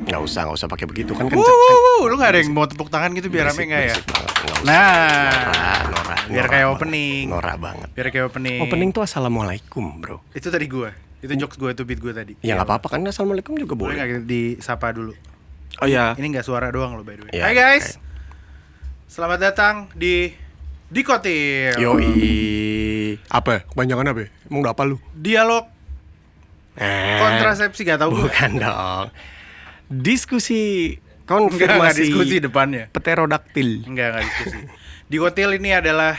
Nggak usah pakai begitu kan Lu nggak ada yang mau tepuk tangan gitu biar rame nggak ya? Norak, biar kayak opening. Norak banget. Biar kayak opening. Opening tuh assalamualaikum, bro. Itu tadi gue. Itu jokes gue, itu beat gue tadi. Ya nggak apa-apa kan, assalamualaikum juga Boleh boleh. nggak kita disapa dulu? Oh ya. Ini nggak suara doang lo by the way. Ya, Hai guys, selamat datang di Dikotil. Yoi. Apa? Kepanjangan apa? Emang udah apa lu? Dialog kontrasepsi, gak tau gue. Bukan dong. Diskusi Enggak konfirmasi diskusi depannya. pterodaktil. Enggak diskusi. Dikotil ini adalah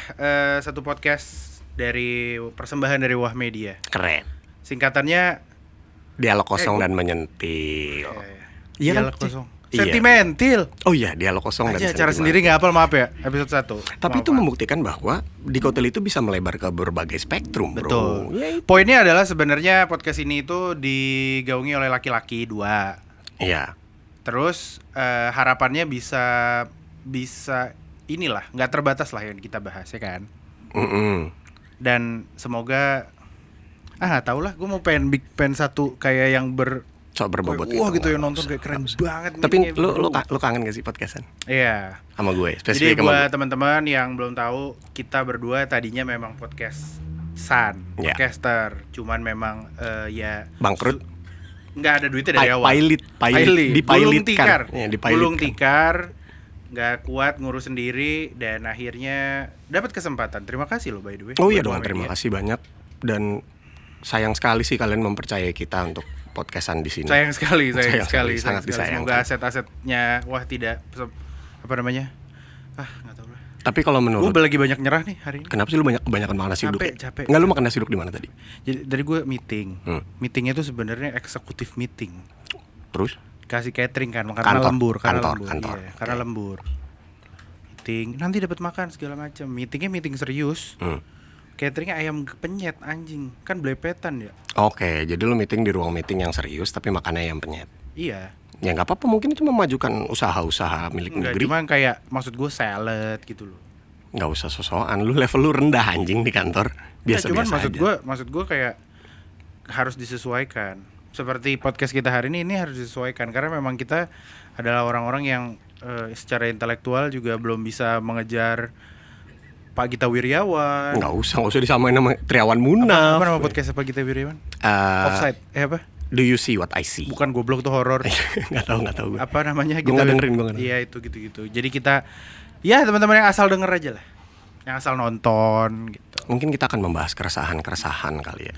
satu podcast dari persembahan dari Wah Media. Keren. Singkatannya Dialog kosong dan menyentil. Iya kan? dialog kosong. Iya. Sentimental. Oh iya, dialog kosong dan Aja sentimental. cara sendiri nggak hafal, maaf ya, episode 1. Tapi itu membuktikan bahwa Dikotil itu bisa melebar ke berbagai spektrum, bro. Betul. Ya, itu. Poinnya adalah sebenarnya podcast ini itu digaungi oleh laki-laki 2. Iya. Terus harapannya bisa inilah, nggak terbatas lah yang kita bahas ya kan. Dan semoga nggak tahu lah, gue mau pengen satu kayak yang berbobot wah gitu yang nggak nonton usah, kayak keren nggak usah. banget. Tapi nih, lu kangen gak sih podcastan? Iya. Sama gue, Jadi spesifik sama buat gue. teman-teman yang belum tahu, kita berdua tadinya memang Ya. podcaster, cuman memang Bangkrut. nggak ada duitnya dari awal. Gulung tikar, Ya, gulung tikar, nggak kuat ngurus sendiri dan akhirnya dapat kesempatan. Terima kasih loh by the way. Oh iya buat dong, Wah terima Media. kasih banyak. Dan sayang sekali sih kalian mempercayai kita untuk podcastan di sini. Sayang sekali, Sangat sangat disayangkan. Semoga aset-asetnya tidak apa namanya? Nggak tahu lah. Tapi kalau menurut Gue lagi banyak nyerah nih hari ini. kenapa sih lu kebanyakan makan nasi uduk? Capek. Enggak, lu makan nasi uduk di mana tadi? Jadi dari gue meeting. Meetingnya tuh sebenarnya eksekutif meeting. Terus? Kasih catering kan, karena lembur, kantor. Iya, karena lembur. Meeting, nanti dapat makan segala macam. Meetingnya meeting serius. Cateringnya ayam penyet anjing, kan blepetan ya. Oke, jadi lu meeting di ruang meeting yang serius tapi makannya yang penyet. Iya. Ya nggak apa-apa, mungkin itu memajukan usaha-usaha milik Enggak, negeri. cuman kayak maksud gue salad gitu loh. Nggak usah sosokan, lu level lu rendah anjing di kantor. Biasa-biasa Cuman aja. maksud gue kayak harus disesuaikan. Seperti podcast kita hari ini harus disesuaikan karena memang kita adalah orang-orang yang secara intelektual juga belum bisa mengejar Pak Gita Wirjawan. Nggak usah disamain sama Triawan Munaf. Apa nama podcast Pak Gita Wirjawan? Offside. Apa? Do you see what I see? Bukan, goblok tuh horor. Nggak tahu gue. Apa namanya? Gue nggak dengerin. Iya itu gitu. Jadi kita, ya teman-teman yang asal denger aja lah, yang asal nonton gitu. Mungkin kita akan membahas keresahan kali ya.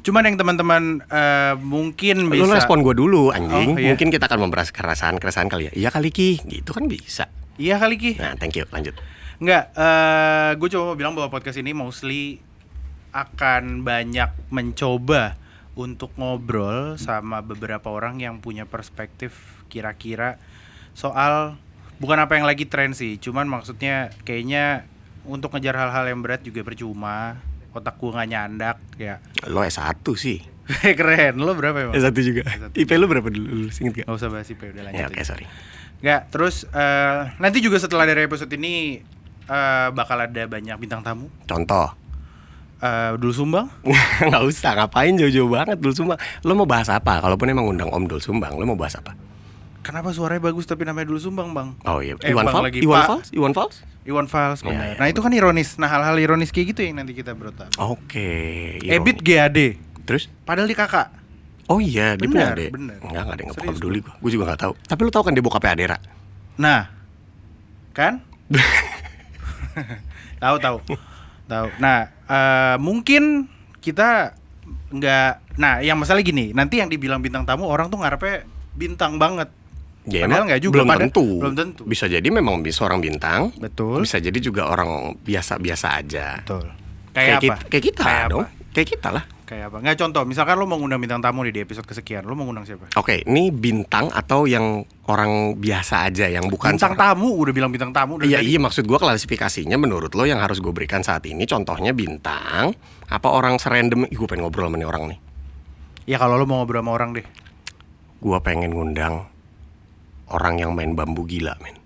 Cuman yang teman-teman mungkin bisa. Lu respon gue dulu anjing. Oh, iya. Mungkin kita akan membahas keresahan kali ya. Iya kali Ki, gitu kan bisa. Iya kali Ki. Nah, thank you, lanjut. Enggak, gue cuma mau bilang bahwa podcast ini mostly akan banyak mencoba untuk ngobrol sama beberapa orang yang punya perspektif kira-kira soal bukan apa yang lagi tren sih, cuman maksudnya kayaknya untuk ngejar hal-hal yang berat juga percuma, otak gue nggak nyandak ya. Lo S1 sih. Keren, lo berapa emang? S1 juga. S1. IP lu berapa dulu? Ingat gak? Nggak usah bahas IP, udah lanjut Ya, oke, aja. sorry. Nggak, terus nanti juga setelah dari episode ini bakal ada banyak bintang tamu. Contoh. Dul Sumbang. Nggak usah, ngapain jauh-jauh banget Dul Sumbang. Lo mau bahas apa? Kalaupun emang undang Om Dul Sumbang, lo mau bahas apa? Kenapa suaranya bagus tapi namanya Dul Sumbang, Bang? Oh iya, Bang lagi, Pak. Iwan Fals? Iwan Fals, benar. Ya, Nah, itu kan ironis. Nah, hal-hal ironis kayak gitu yang nanti kita berotak. Oke. Ebit GAD. Terus? Padahal dia kakak. Oh iya, dia punya adek. Bener. Enggak ada yang Serius, peduli gue. Gue juga nggak tahu. Tapi lo tau kan dia bokapnya Adera? Nah, kan? Tahu. Nah, mungkin kita nggak. Nah, yang masalah gini. Nanti yang dibilang bintang tamu orang tuh ngarepnya bintang banget. Ya, Padahal nggak juga. Belum tentu. Bisa jadi memang seorang bintang. Betul. Bisa jadi juga orang biasa-biasa aja. Betul. Kayak apa? Kayak kita Kayak dong. apa? Kayak kita lah. Kayak apa? Nggak, contoh. Misalkan lo mau ngundang bintang tamu nih di episode kesekian, lo mau ngundang siapa? Oke, ini bintang atau yang orang biasa aja yang bukan Bintang tamu, udah bilang bintang tamu. Iya, maksud gue klasifikasinya menurut lo yang harus gue berikan saat ini contohnya bintang apa orang serandom. Gue pengen ngobrol sama nih orang nih. Ya kalau lo mau ngobrol sama orang deh. Gue pengen ngundang orang yang main bambu gila, men.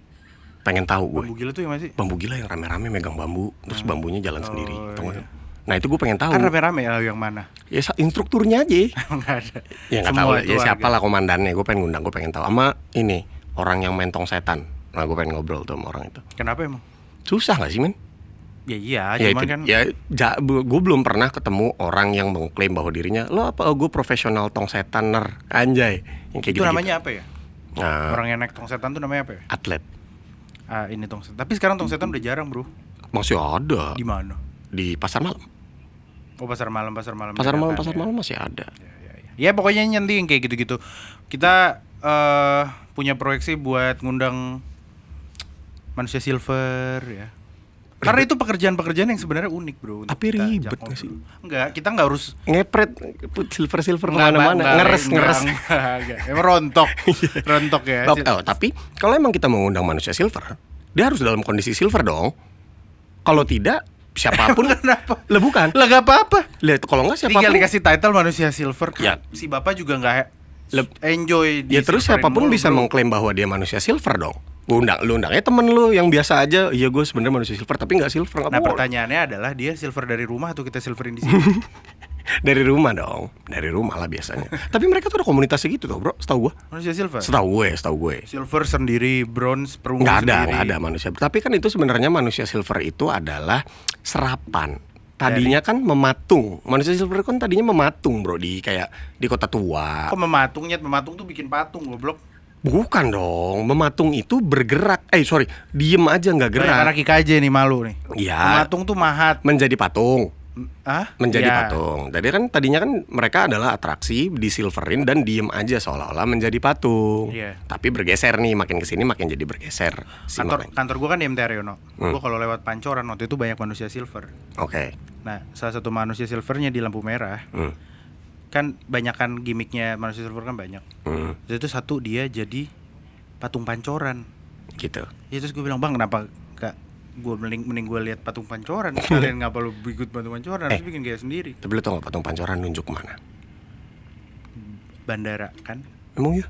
Pengen tahu gue. Bambu gila tuh yang masih? Bambu gila yang rame-rame megang bambu, terus bambunya jalan sendiri. Tau iya. gak? Nah itu gue pengen tahu. Kan rame-rame ya yang mana? Ya instrukturnya aja. Nggak ada. Ya nggak tahu Semua lah. itu Ya siapa warga. lah komandannya. Gue pengen ngundang. Gue pengen tahu. Sama ini orang yang main tong setan. Nah gue pengen ngobrol tuh sama orang itu. Kenapa emang? Susah nggak sih men? Ya iya, Ya cuman itu kan gue belum pernah ketemu orang yang mengklaim bahwa dirinya lo apa gue profesional tong setaner anjay yang kayak itu gitu. namanya apa ya? Nah, Orang yang naik tong setan tuh namanya apa ya? atlet Ah, ini tong setan. Tapi sekarang tong setan udah jarang, Bro. masih ada Di mana? di pasar malam. Oh, pasar malam. Pasar malam dadakan, ya. masih ada. Ya pokoknya nanti yang kayak gitu-gitu. Kita punya proyeksi buat ngundang manusia silver ya. Karena itu pekerjaan-pekerjaan yang sebenarnya unik, Bro. untuk Tapi kita ribet ajak nggak sih? ngobrol. Enggak, kita nggak harus Ngepret silver Enggak, kemana-mana, ngeres. enggak. Emang rontok ya. Tapi kalau emang kita mau ngundang manusia silver, dia harus dalam kondisi silver dong. Kalau tidak, siapapun. Kenapa? Lah bukan. Lah gak apa-apa. Lihat kalau nggak Tinggal siapapun. dikasih title manusia silver kan. Ya. Si bapak juga nggak Leb- enjoy di Ya terus silverin siapapun mulu, bisa bro. mengklaim bahwa dia manusia silver dong. Lu undangnya temen lu yang biasa aja. Iya gue sebenarnya manusia silver tapi nggak silver. Nggak Nah boleh. pertanyaannya adalah dia silver dari rumah atau kita silverin di sini? Dari rumah dong. Dari rumah lah biasanya. Tapi mereka tuh ada komunitasnya gitu tuh bro. Setahu gue. Manusia silver. Setahu gue. Silver sendiri, bronze, perunggu Nggak sendiri. ada manusia. Tapi kan itu sebenarnya manusia silver itu adalah serapan. Tadinya kan mematung. Manusia silver kan tadinya mematung bro di kayak di kota tua. Kok mematung tuh bikin patung goblok. Bukan dong. Mematung itu bergerak. Diem aja nggak gerak. Kayak anak IKJ nih malu nih. Iya. Mematung tuh mahat. Menjadi patung. Menjadi Ya. patung. Jadi kan tadinya kan mereka adalah atraksi di silverin dan diem aja seolah-olah menjadi patung. Iya. Tapi bergeser nih, makin kesini makin jadi bergeser. Kantor gua kan di MT Haryono. Hmm. Gua kalau lewat Pancoran waktu itu banyak manusia silver. Oke. Nah, salah satu manusia silvernya di lampu merah. Hmm. Kan banyakan gimmicknya manusia silver kan banyak. Hmm. Terus itu satu dia jadi patung Pancoran. Gitu. Ya terus gue bilang, "Bang, kenapa gak gue mending gue lihat patung Pancoran kalian ngapa lu ikut patung Pancoran harus bikin gaya sendiri." Tapi lu tau gak patung pancoran nunjuk mana? Bandara kan? Emang ya?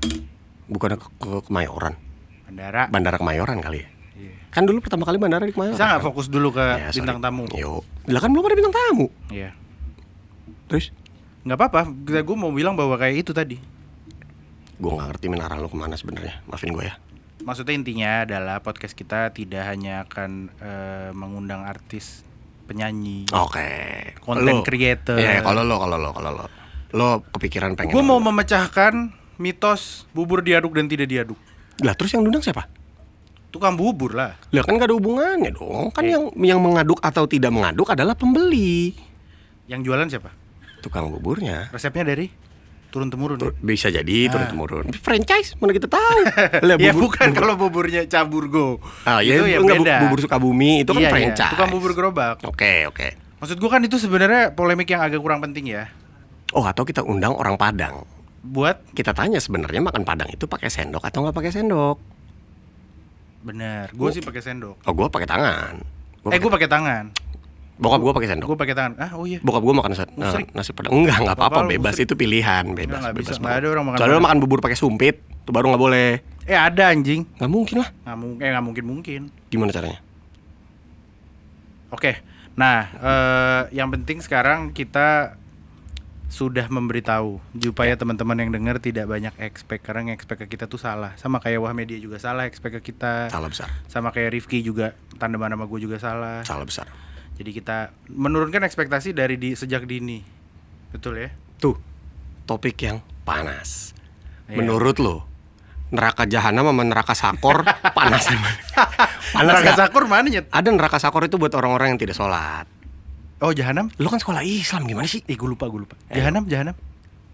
Bukan ke Kemayoran. Bandara Kemayoran kali ya? Iya. Kan dulu pertama kali bandara di Kemayoran. Bisa nggak kan? fokus dulu ke Ya, sorry. bintang tamu? Yuk. Lah kan belum ada bintang tamu. Iya. Terus? Nggak apa-apa. Gue mau bilang bahwa kayak itu tadi. Gue gak ngerti menarah lu kemana sebenarnya. Maafin gue ya. Maksudnya intinya adalah podcast kita tidak hanya akan mengundang artis, penyanyi, Oke. content Lu- creator. Iya, kalau lo lo kepikiran pengen. Gue mau memecahkan mitos bubur diaduk dan tidak diaduk. Lah terus yang diundang siapa? Tukang bubur lah. Lah kan gak ada hubungannya dong. Kan yang mengaduk atau tidak mengaduk adalah pembeli. Yang jualan siapa? Tukang buburnya. Resepnya dari turun temurun. Bisa jadi turun temurun. Franchise mana kita tahu. Lah, Ya bukan kalau buburnya Caburgo. Ah, ya, itu ya enggak, beda. bubur Sukabumi itu kan Iya, iya. franchise. Tukang bubur gerobak. Oke. Maksud gua kan itu sebenarnya polemik yang agak kurang penting ya. Oh, atau kita undang orang Padang. Buat Kita tanya sebenarnya makan Padang itu pakai sendok atau nggak pakai sendok? bener. Gua sih pakai sendok. Oh, gua pakai tangan. Gua pakai tangan. Bokap gua pakai sendok. Gua pakai tangan. Ah, oh iya. Bokap gua makan Musrik. nasi Padang. Enggak apa-apa, Bapak lu bebas. musrik. Itu pilihan, bebas. Nggak bisa. bebas Nggak ada orang makan Soalnya lu Padang. makan bubur pakai sumpit, itu baru nggak boleh. Ada anjing. Nggak mungkin lah. Nggak mungkin. Gimana caranya? Oke. Nah, yang penting sekarang kita sudah memberitahu supaya teman-teman yang dengar tidak banyak expect karena expect ke kita tuh salah. Sama kayak Wah Media juga salah expect ke kita. Salah besar. Sama kayak Rifki juga tandeman sama gue juga salah. Salah besar. Jadi kita menurunkan ekspektasi dari sejak dini. Betul ya? Tuh, topik yang panas. Iya. Menurut lo, neraka jahanam sama neraka sakor panasan mana? Panas Neraka nggak? Sakur mana nyet? Ada neraka sakor itu buat orang-orang yang tidak sholat. Oh, Jahanam? Lu kan sekolah Islam gimana sih? Gue lupa. Jahanam.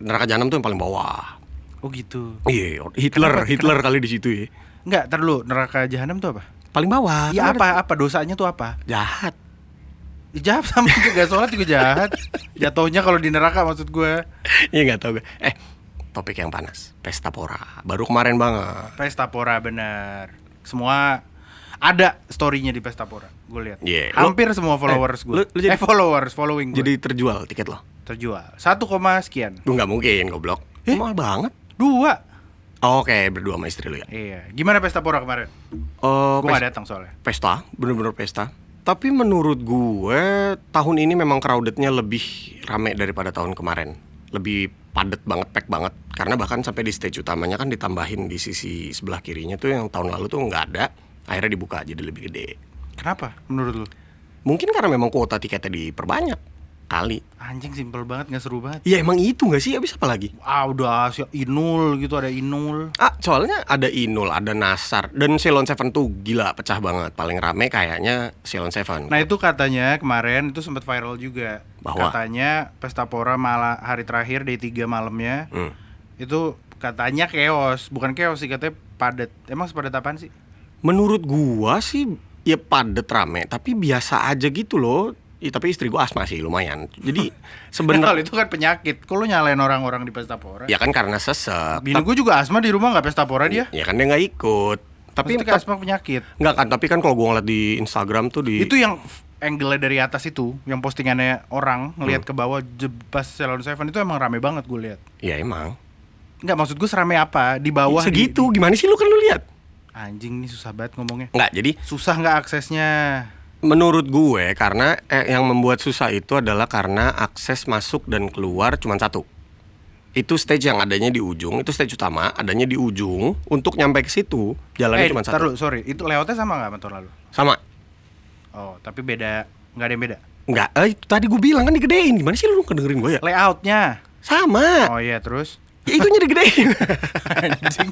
Neraka jahanam tuh yang paling bawah. Oh gitu. Iya, Hitler kali di situ ya. Enggak, ntar dulu. Neraka Jahanam tuh apa? Paling bawah. Iya Kan ada- apa dosanya tuh apa? Jahat. Jahat sama juga, gak sholat juga jahat. Jatuhnya kalau di neraka maksud gue. Iya nggak tahu gue. Topik yang panas. Pesta Pora. Baru kemarin banget. Pesta Pora bener. Semua ada story-nya di Pesta Pora. Gue lihat. Iya. Hampir semua followers gue. lu jadi- following gue. Jadi terjual tiket lo. terjual. 1, sekian. Gue nggak mungkin goblok. Mahal banget. 2. Oke, berdua sama istri lu ya. Iya. Gimana Pesta Pora kemarin? Oh, Gue gak datang soalnya. pesta, bener-bener pesta. Tapi menurut gue tahun ini memang crowdednya lebih rame daripada tahun kemarin. Lebih padat banget, pack banget. Karena bahkan sampai di stage utamanya kan ditambahin di sisi sebelah kirinya tuh yang tahun lalu tuh nggak ada. Akhirnya dibuka jadi lebih gede. Kenapa menurut lu? Mungkin karena memang kuota tiketnya diperbanyak kali. Anjing simpel banget, nggak seru banget. Ya emang itu nggak sih? Habis apa lagi? Udah Inul gitu, ada Inul. Soalnya ada Inul, ada Nasar, dan Ceylon Seven tuh gila pecah banget. Paling rame kayaknya Ceylon Seven. Nah itu katanya kemarin itu sempat viral juga. Bahwa? Katanya Pesta Pora malah hari terakhir day 3 malamnya itu katanya chaos. Bukan chaos sih, katanya padat. Emang sepadat apaan sih? Menurut gua sih ya padet rame, tapi biasa aja gitu loh. Tapi istri gua asma sih lumayan. Jadi Kalau sebenarnya itu kan penyakit. Kok lu nyalain orang-orang di Pesta Pora? ya kan karena sesek. Bini gue juga asma, di rumah nggak Pesta Pora dia. Ya kan dia nggak ikut. Tapi Maksudnya asma penyakit. nggak kan, tapi kan kalau gua ngeliat di Instagram tuh di Itu yang angle dari atas itu, yang postingannya orang ngelihat ke bawah pas Ceylon Seven itu emang rame banget gue lihat. ya emang Enggak, maksud gue serame apa? Di bawah segitu. Gimana sih lu kan lu lihat? Anjing nih susah banget ngomongnya. Nggak, jadi Susah nggak aksesnya? menurut gue karena yang membuat susah itu adalah karena akses masuk dan keluar cuma satu. Itu stage yang adanya di ujung, itu stage utama adanya di ujung. Untuk nyampe ke situ jalannya cuma satu. Taruh, sorry, itu layoutnya sama nggak sama tahun lalu? Sama. Oh, tapi beda, nggak ada yang beda. Enggak, itu tadi gue bilang kan digedein. Gimana sih lu kedengerin gue ya? Layoutnya. Sama. Oh iya, terus? Ya itunya digedein. Anjing.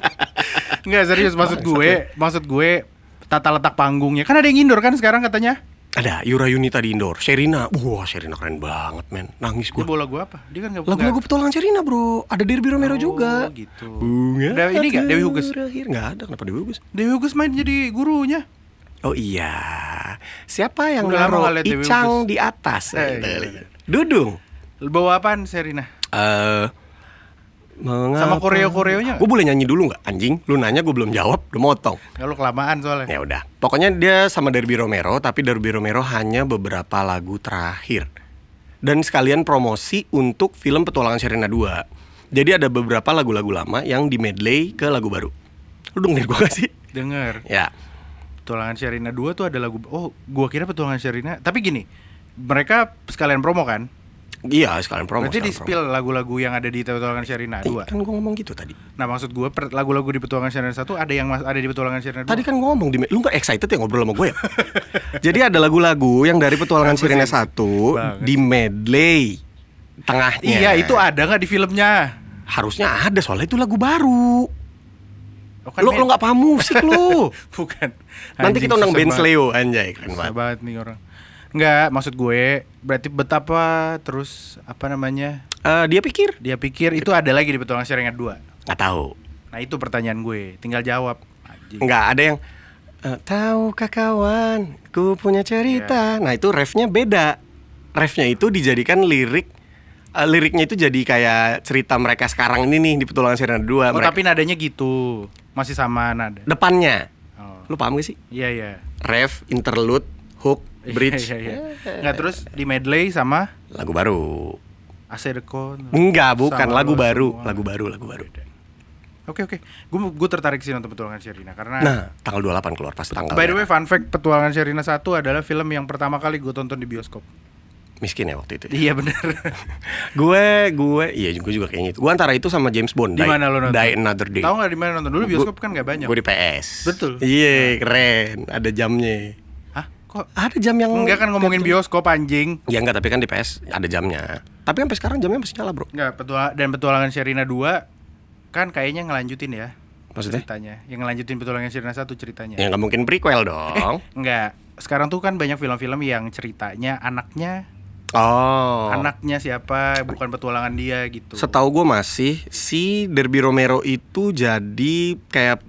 Nggak serius, maksud gue tata letak panggungnya. Kan ada yang indoor kan sekarang katanya? Ada Yura Yunita di indoor, Sherina. Wah, Sherina keren banget, men. Nangis Dia gue. bola gue apa? Dia kan nggak. Lagu-lagu petualangan Sherina, bro. Ada Derby Romero juga. Gitu. Bunga. Ada ini nggak, Dewi Huges? Terakhir nggak ada. Kenapa Dewi Huges? Dewi Huges main jadi gurunya. Oh iya. Siapa yang Udah lama naruh nggak liat Dewi Icang Huges. di atas? Iya. Dudung. Bawa apaan Serina? Sama koreo-koreonya nggak? Gue boleh nyanyi dulu nggak? Anjing, lu nanya gue belum jawab, udah motong. Kalau kelamaan soalnya. Ya udah. Pokoknya dia sama Derby Romero, tapi Derby Romero hanya beberapa lagu terakhir. Dan sekalian promosi untuk film Petualangan Sherina 2. Jadi ada beberapa lagu-lagu lama yang di medley ke lagu baru. Lu dengerin gue gak sih? Denger. Ya. Petualangan Sherina 2 tuh ada lagu. Oh, gua kira Petualangan Sherina. Tapi gini, mereka sekalian promo kan? Iya, sekalian promo. Berarti sekalian di spill lagu-lagu yang ada di Petualangan Sherina 2. Kan gue ngomong gitu tadi. Nah, maksud gue lagu-lagu di Petualangan Sherina 1 ada yang ada di Petualangan Sherina 2. Tadi kan ngomong lu gak excited ya ngobrol sama gue ya? Jadi ada lagu-lagu yang dari Petualangan Sherina 1 di medley tengahnya. Iya, itu ada nggak di filmnya? Harusnya ada, soalnya itu lagu baru. Oh, kan Lu gak paham musik lu. Bukan. Nanti Anjing, kita undang susah Ben banget. Sleo, anjay, keren Susah banget. banget nih orang. Enggak, maksud gue berarti betapa terus apa namanya? Dia pikir Dia pikir itu ada lagi di Petualangan Sherina 2. nggak tahu. Nah, itu pertanyaan gue. Tinggal jawab. Anjing. Nggak ada yang tahukah kawan, ku punya cerita. Nah itu refnya beda. Refnya itu dijadikan lirik. Liriknya itu jadi kayak cerita mereka sekarang ini nih di Petualangan Sherina 2. Oh, tapi nadanya gitu. Masih sama nada. Depannya. Oh. Lu paham gak sih? Iya, iya. Ref, interlude, hook, bridge. Iya, iya. Nggak, terus di medley sama Lagu baru. Aserko. Enggak, bukan Sama lagu lo baru. semua. Lagu baru. Oke. Gue tertarik sih nonton Petualangan Sherina karena Nah, tanggal 28 keluar pas tanggal. by the way, fun fact, Petualangan Sherina 1 adalah film yang pertama kali gue tonton di bioskop. Miskin ya waktu itu. Iya benar. gue juga kayaknya itu. Gue antara itu sama James Bond. Di mana lo nonton? Die Another Day. Tahu nggak di mana nonton? Dulu bioskop kan nggak banyak. Gue di PS. Betul. Iya, keren. Ada jamnya. Hah? Kok? Ada jam yang Enggak kan ngomongin bioskop anjing. Ya enggak, tapi kan di PS ada jamnya. Tapi sampai sekarang jamnya masih nyala, Bro. Enggak, Petualangan Sherina 2 kan kayaknya ngelanjutin ya. Maksudnya? Ceritanya. Yang ngelanjutin Petualangan Sherina 1 ceritanya. Ya nggak mungkin prequel dong. Enggak. Sekarang tuh kan banyak film-film yang ceritanya anaknya Anaknya siapa, bukan petualangan dia gitu. Setahu gue masih si Derby Romero itu jadi kayak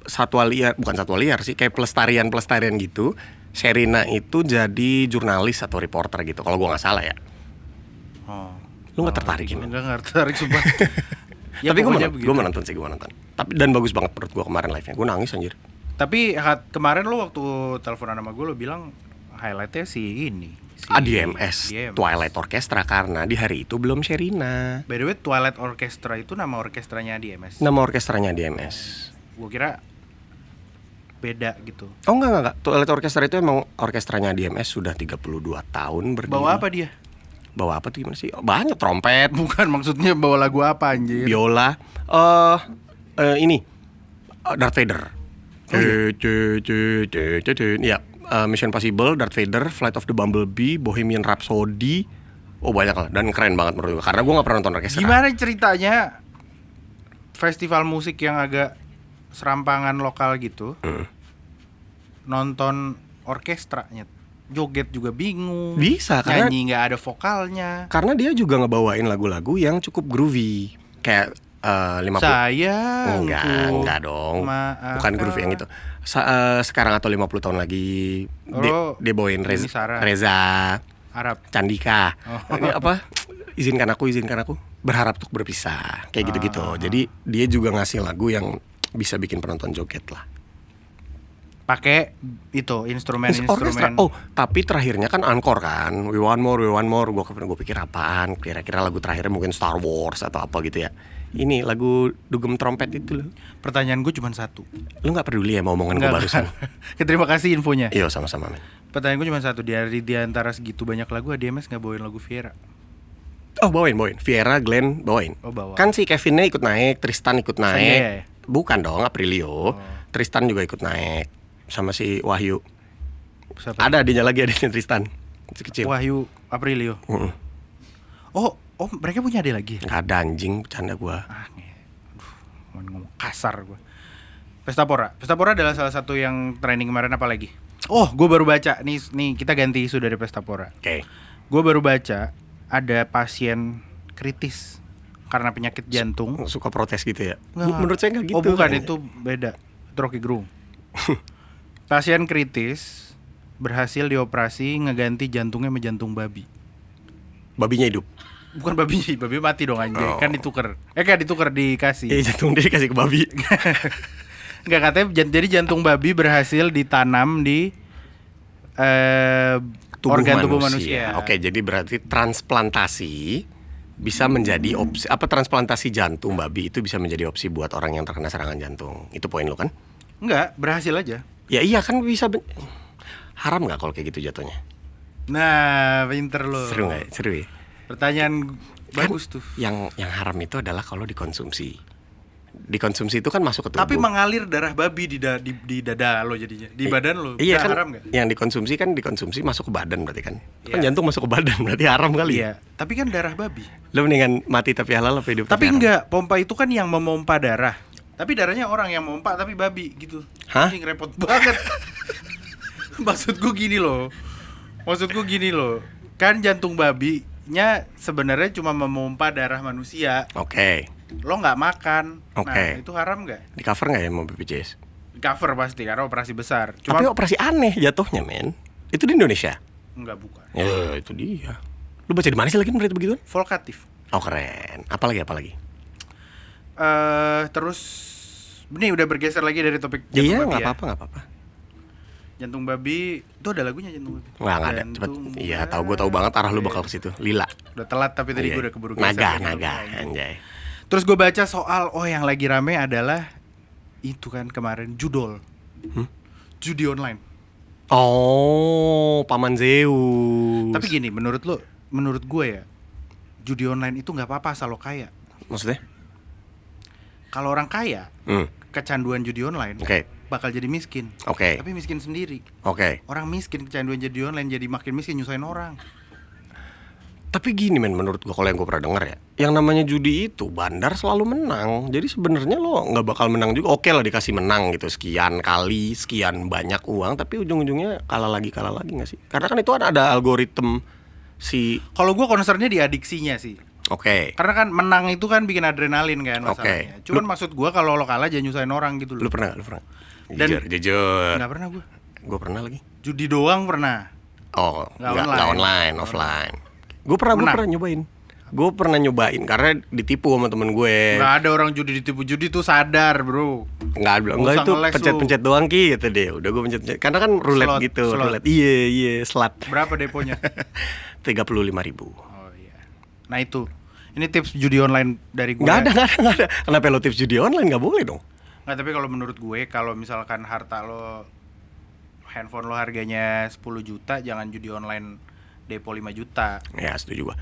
satwa liar, bukan satwa liar sih, kayak pelestarian gitu. Sherina itu jadi jurnalis atau reporter gitu, kalau gue nggak salah ya. Oh. Lu nggak tertarik ini? Enggak tertarik sumpah. Ya, Tapi pokoknya gue mau nonton sih, gue mau nonton. Tapi dan bagus banget menurut gue kemarin live-nya. Gue nangis anjir. Tapi kemarin lo waktu teleponan sama gue lo bilang highlightnya si ini. Si DMS, Twilight Orchestra, karena di hari itu belum Sherina. By the way, Twilight Orchestra itu nama orkestranya DMS. Nama orkestranya DMS. Gue kira beda gitu. Oh enggak. Toilet Orchestra itu emang orkestranya DMS sudah 32 tahun berdiri. Bawa apa dia? Bawa apa tuh gimana sih? Oh, banyak trompet, Bukan, maksudnya bawa lagu apa anjir? biola, ini Darth Vader. Ya, Mission Impossible, Darth Vader, Flight of the Bumblebee, Bohemian Rhapsody. Oh banyak lah, dan keren banget menurut gue. Karena gue nggak pernah nonton orkestra. Gimana ceritanya festival musik yang agak serampangan lokal gitu, nonton orkestranya, joget juga bingung, Bisa, karena- nyanyi nggak ada vokalnya. Karena dia juga ngebawain lagu-lagu yang cukup groovy. Kayak 50. Sayang, Enggak dong. Bukan groovy yang itu. Sekarang atau 50 tahun lagi dia bawain ini Sarah. Reza Arab. Candika. Oh. Ini apa? Izinkan aku. Berharap untuk berpisah. Kayak gitu-gitu. Jadi dia juga ngasih lagu yang bisa bikin penonton joget lah. Pakai itu Orkestra. instrumen. Oh, tapi terakhirnya kan encore kan. We want more. Gue pikir apaan? Kira-kira lagu terakhirnya mungkin Star Wars atau apa gitu ya. Ini lagu dugem trompet itu loh. Pertanyaan gue cuma satu. Lu nggak peduli ya mau omongan gue barusan? Terima kasih infonya. Iya, sama-sama men. Pertanyaan gue cuma satu. Di antara segitu banyak lagu, DMS nggak bawain lagu Viera? Oh bawain. Viera, Glenn bawain. Oh, bawa. Kan si Kevinnya ikut naik, Tristan ikut naik. Sanjaya ya? Bukan dong, Aprilio. Tristan juga ikut naik sama si Wahyu. Siapa? Ada adiknya Tristan. Si kecil. Wahyu Aprilio. Mm-mm. Oh, mereka punya adik lagi. Nggak ada anjing, bercanda gua. Mau ngomong kasar gue. Pesta Pora adalah salah satu yang trending kemarin. Apa lagi? Oh, gue baru baca nih kita ganti isu dari Pesta Pora. Oke. Gue baru baca ada pasien kritis karena penyakit jantung. Suka protes gitu ya? Nggak. Menurut saya nggak gitu. Oh bukan, kayaknya. itu beda. Itu Rocky Gerung. Pasien kritis berhasil dioperasi ngeganti jantungnya sama jantung babi. Babinya hidup. Bukan babi mati dong anjay. Oh. Kan ditukar. Kan ditukar dikasih. Jantung dia dikasih ke babi. Enggak, katanya jadi jantung babi berhasil ditanam di organ tubuh manusia. Oke, jadi berarti transplantasi bisa menjadi opsi. Apa transplantasi jantung babi itu bisa menjadi opsi buat orang yang terkena serangan jantung. Itu poin lo kan? Enggak, berhasil aja. Ya iya kan bisa. Haram nggak kalau kayak gitu jatuhnya? Nah, pinter lo. Seru nggak? Seru ya. Pertanyaan bagus tuh. Yang haram itu adalah kalau dikonsumsi. Dikonsumsi itu kan masuk ke tubuh. Tapi mengalir darah babi di dada lo jadinya. Di badan lo. Iya kan. Haram nggak? Yang dikonsumsi masuk ke badan berarti kan. Kan Iya. jantung masuk ke badan berarti haram kali. Iya, tapi kan darah babi. Lo mendingan mati tapi halal apa hidup Tapi haram? enggak, pompa itu kan yang memompa darah. Tapi darahnya orang yang memompa tapi babi gitu. Hah? Anjing, repot banget. Maksudku gini loh. Kan jantung babinya sebenarnya cuma memompa darah manusia. Oke. Lo nggak makan. Oke. Nah, itu haram nggak? Di cover nggak ya mau BPJS? Cover pasti karena operasi besar. Cuma Tapi operasi aneh jatuhnya men. Itu di Indonesia. enggak, bukan. Ya itu dia. Lu baca di mana sih lagi berita begituan? Volkatif. Oh keren. Apalagi? Terus ini udah bergeser lagi dari topik Ya, iya jantung babi nggak apa-apa. Jantung babi itu ada lagunya jantung babi. Nggak ada. Cepet. Iya gue tahu banget arah lu bakal ke situ. Lila. Udah telat tapi tadi Iya. gue udah keburu geser. Naga. Anjay. Terus gue baca soal yang lagi rame adalah itu kan kemarin judol. Judi online. Oh, Paman Zeus. Tapi gini, menurut gue ya, judi online itu nggak apa-apa asal lo kaya. Maksudnya? Kalau orang kaya, kecanduan judi online Oke. bakal jadi miskin. Oke. Tapi miskin sendiri. Oke. Orang miskin kecanduan judi online jadi makin miskin, nyusahin orang. Tapi gini men, menurut gua kalau yang gua pernah denger ya, yang namanya judi itu bandar selalu menang. Jadi sebenarnya lo nggak bakal menang juga. Oke lah dikasih menang gitu sekian kali, sekian banyak uang, tapi ujung-ujungnya kalah lagi nggak sih? Karena kan itu ada algoritma si. Kalau gue concernnya di adiksinya sih. Oke. Karena kan menang itu kan bikin adrenalin kan masalahnya. Oke. Cuman maksud gue kalau lo kalah jangan nyusahin orang gitu Lu loh. pernah? Dan- Jujur. Nggak pernah gue. Gua pernah lagi. Judi doang pernah. Oh, Nggak nggak online, offline. Gue pernah nyobain. Gue pernah nyobain karena ditipu sama temen gue. Nggak ada orang judi ditipu. Judi tuh sadar bro. Nggak Nggak usah itu ngeles pencet-pencet doang ki gitu deh. Udah gue pencet. Karena kan roulette Slot, gitu, slot. roulette. Iya, slot. Berapa deponya? 35.000. Oh iya. Nah itu. Ini tips judi online dari gue. Nggak ada. Kenapa lo tips judi online? Nggak boleh dong. Nggak, tapi kalau menurut gue, kalau misalkan harta lo, handphone lo harganya 10 juta, jangan judi online depo 5 juta. Ya setuju gua.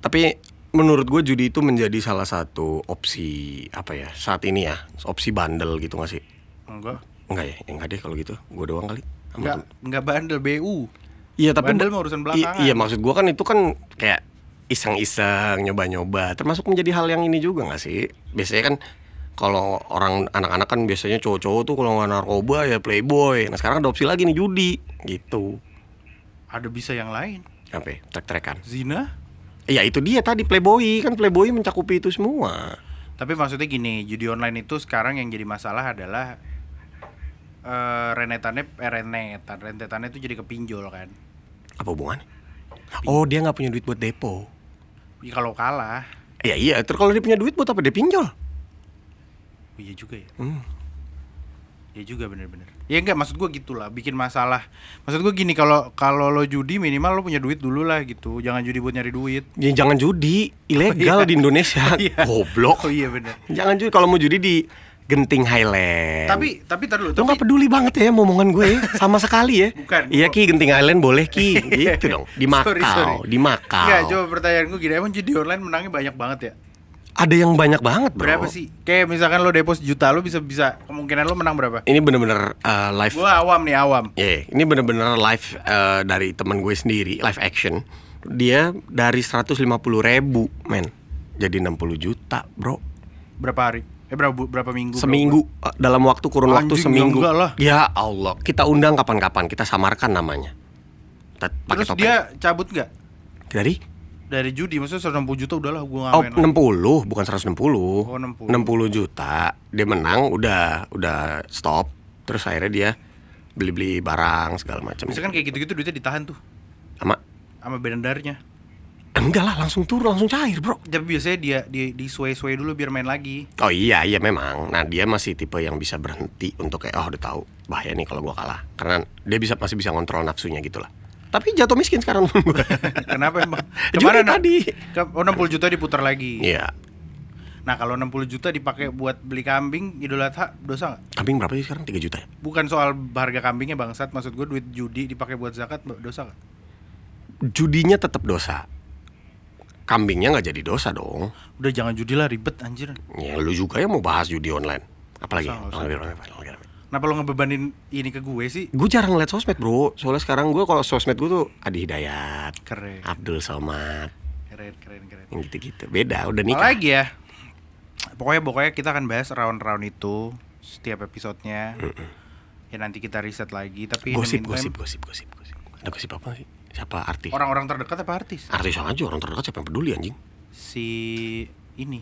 Tapi menurut gue judi itu menjadi salah satu opsi apa ya saat ini ya, opsi bandel gitu nggak sih? Enggak. Enggak ya, enggak deh kalau gitu. Gue doang kali. Enggak bandel, BU. Iya tapi bandel mah urusan belakangan. Iya maksud gue kan itu kan kayak iseng-iseng nyoba-nyoba, termasuk menjadi hal yang ini juga nggak sih? Biasanya kan kalau orang anak-anak kan biasanya cowok-cowok tuh kalau nggak narkoba ya playboy. Nah sekarang ada opsi lagi nih judi gitu. Ada bisa yang lain. Apa? Ya? Trek-trekan. Zina? Ya itu dia tadi playboy, kan playboy mencakupi itu semua. Tapi maksudnya gini, judi online itu sekarang yang jadi masalah adalah rentetannya itu jadi kepinjol kan. Apa hubungannya? Oh dia nggak punya duit buat depo. Ya, kalau kalah. Ya iya, terus kalau dia punya duit buat apa dia pinjol? Oh, iya juga ya. Ya juga bener-bener. Ya enggak, maksud gue gitulah, bikin masalah. Maksud gue gini, kalau lo judi minimal lo punya duit dulu lah gitu. Jangan judi buat nyari duit. Ya jangan judi, ilegal di Indonesia. Goblok. Oh iya bener. Jangan judi, kalau mau judi di Genting Highland. Tapi tar dulu. Lo nggak peduli banget ya omongan gue sama sekali ya. Bukan. Iya Ki, Genting Highland boleh Ki. Gitu dong. Di Makau, Sorry. di Makau. Enggak, coba pertanyaan gue gini, emang judi online menangnya banyak banget ya? Ada yang banyak banget bro. Berapa sih? Kayak misalkan lo depo 1 juta, lo bisa kemungkinan lo menang berapa? Ini bener-bener live. Gue awam. Iya, ini bener-bener live dari teman gue sendiri, live action. Dia dari 150.000 men jadi 60 juta bro. Berapa hari? Berapa minggu? Seminggu, dalam waktu kurun waktu Anjing, seminggu. ya enggak lah. Ya Allah, kita undang kapan-kapan, kita samarkan namanya. Pakai Terus topeng. dia cabut nggak? Dari judi, maksudnya 160 juta udahlah gue Oh, ngamen 60, bukan 160. Oh, 60. 60 juta. Dia menang, udah stop. Terus akhirnya dia beli-beli barang segala macam. Misalkan kayak gitu-gitu duitnya ditahan tuh Sama berendarnya. enggak lah, langsung turun, langsung cair, bro. Tapi biasanya dia di sway dulu biar main lagi. Oh iya memang. Nah, dia masih tipe yang bisa berhenti untuk kayak udah tahu bahaya nih kalau gua kalah. Karena dia masih bisa ngontrol nafsunya gitu lah. Tapi jatuh miskin sekarang. Kenapa emang? Judi tadi. 60 juta diputar lagi. Iya. Nah kalau 60 juta dipakai buat beli kambing Idul Adha, dosa nggak? Kambing berapa sih sekarang? 3 juta ya? Bukan soal harga kambingnya bangsat, maksud gue duit judi dipakai buat zakat, dosa nggak? Judinya tetap dosa. Kambingnya nggak jadi dosa dong. Udah jangan judi lah, ribet anjir. Ya lu juga ya mau bahas judi online. Apalagi? Nggak usah. Lagi. Kenapa lo ngebebanin ini ke gue sih? Gue jarang ngeliat sosmed bro. Soalnya sekarang gue kalau sosmed gue tuh Adi Hidayat, Keren. Abdul Somad, Keren. yang gitu-gitu. Beda, udah nikah. Apalagi ya? Pokoknya kita akan bahas round-round itu setiap episodenya. Ya nanti kita riset lagi. Tapi Gosip. in the meantime, Ada gosip apa sih? Siapa artis? orang-orang terdekat apa artis? Artis aja, orang terdekat siapa yang peduli anjing? Si ini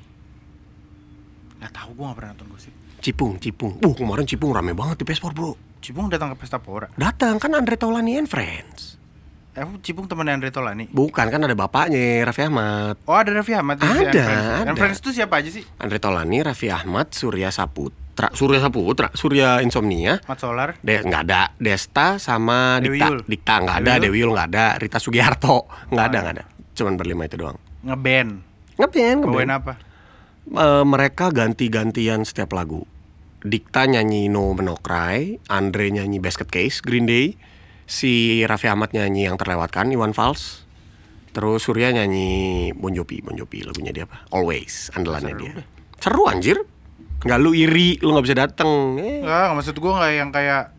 nggak tahu, gue nggak pernah nonton gosip. Cipung. Kemarin Cipung rame banget di Pespor bro. Cipung datang ke Pesta Pora. Datang kan Andre Taulani and Friends. Cipung temannya Andre Taulani. Bukan, kan ada bapaknya Raffi Ahmad. Oh ada Raffi Ahmad. Ada. Friends itu siapa aja sih? Andre Taulani, Raffi Ahmad, Surya Insomnia. Mat Solar. Nggak ada. Desta sama Dewi Dikta. Yul. Dikta nggak ada. Dewi Yul nggak ada. Rita Sugiharto nggak ada. Cuman berlima itu doang. Ngeband. Ngeband. Bawain apa? Mereka ganti-gantian setiap lagu. Dikta nyanyi No Menokrai, Andre nyanyi Basket Case, Green Day, si Raffi Ahmad nyanyi Yang Terlewatkan, Iwan Fals, terus Surya nyanyi Bon Jovi, lagunya dia apa? Always, andalannya dia. Seru anjir. Nggak lu iri, lu nggak bisa dateng. Nggak, maksud gue nggak yang kayak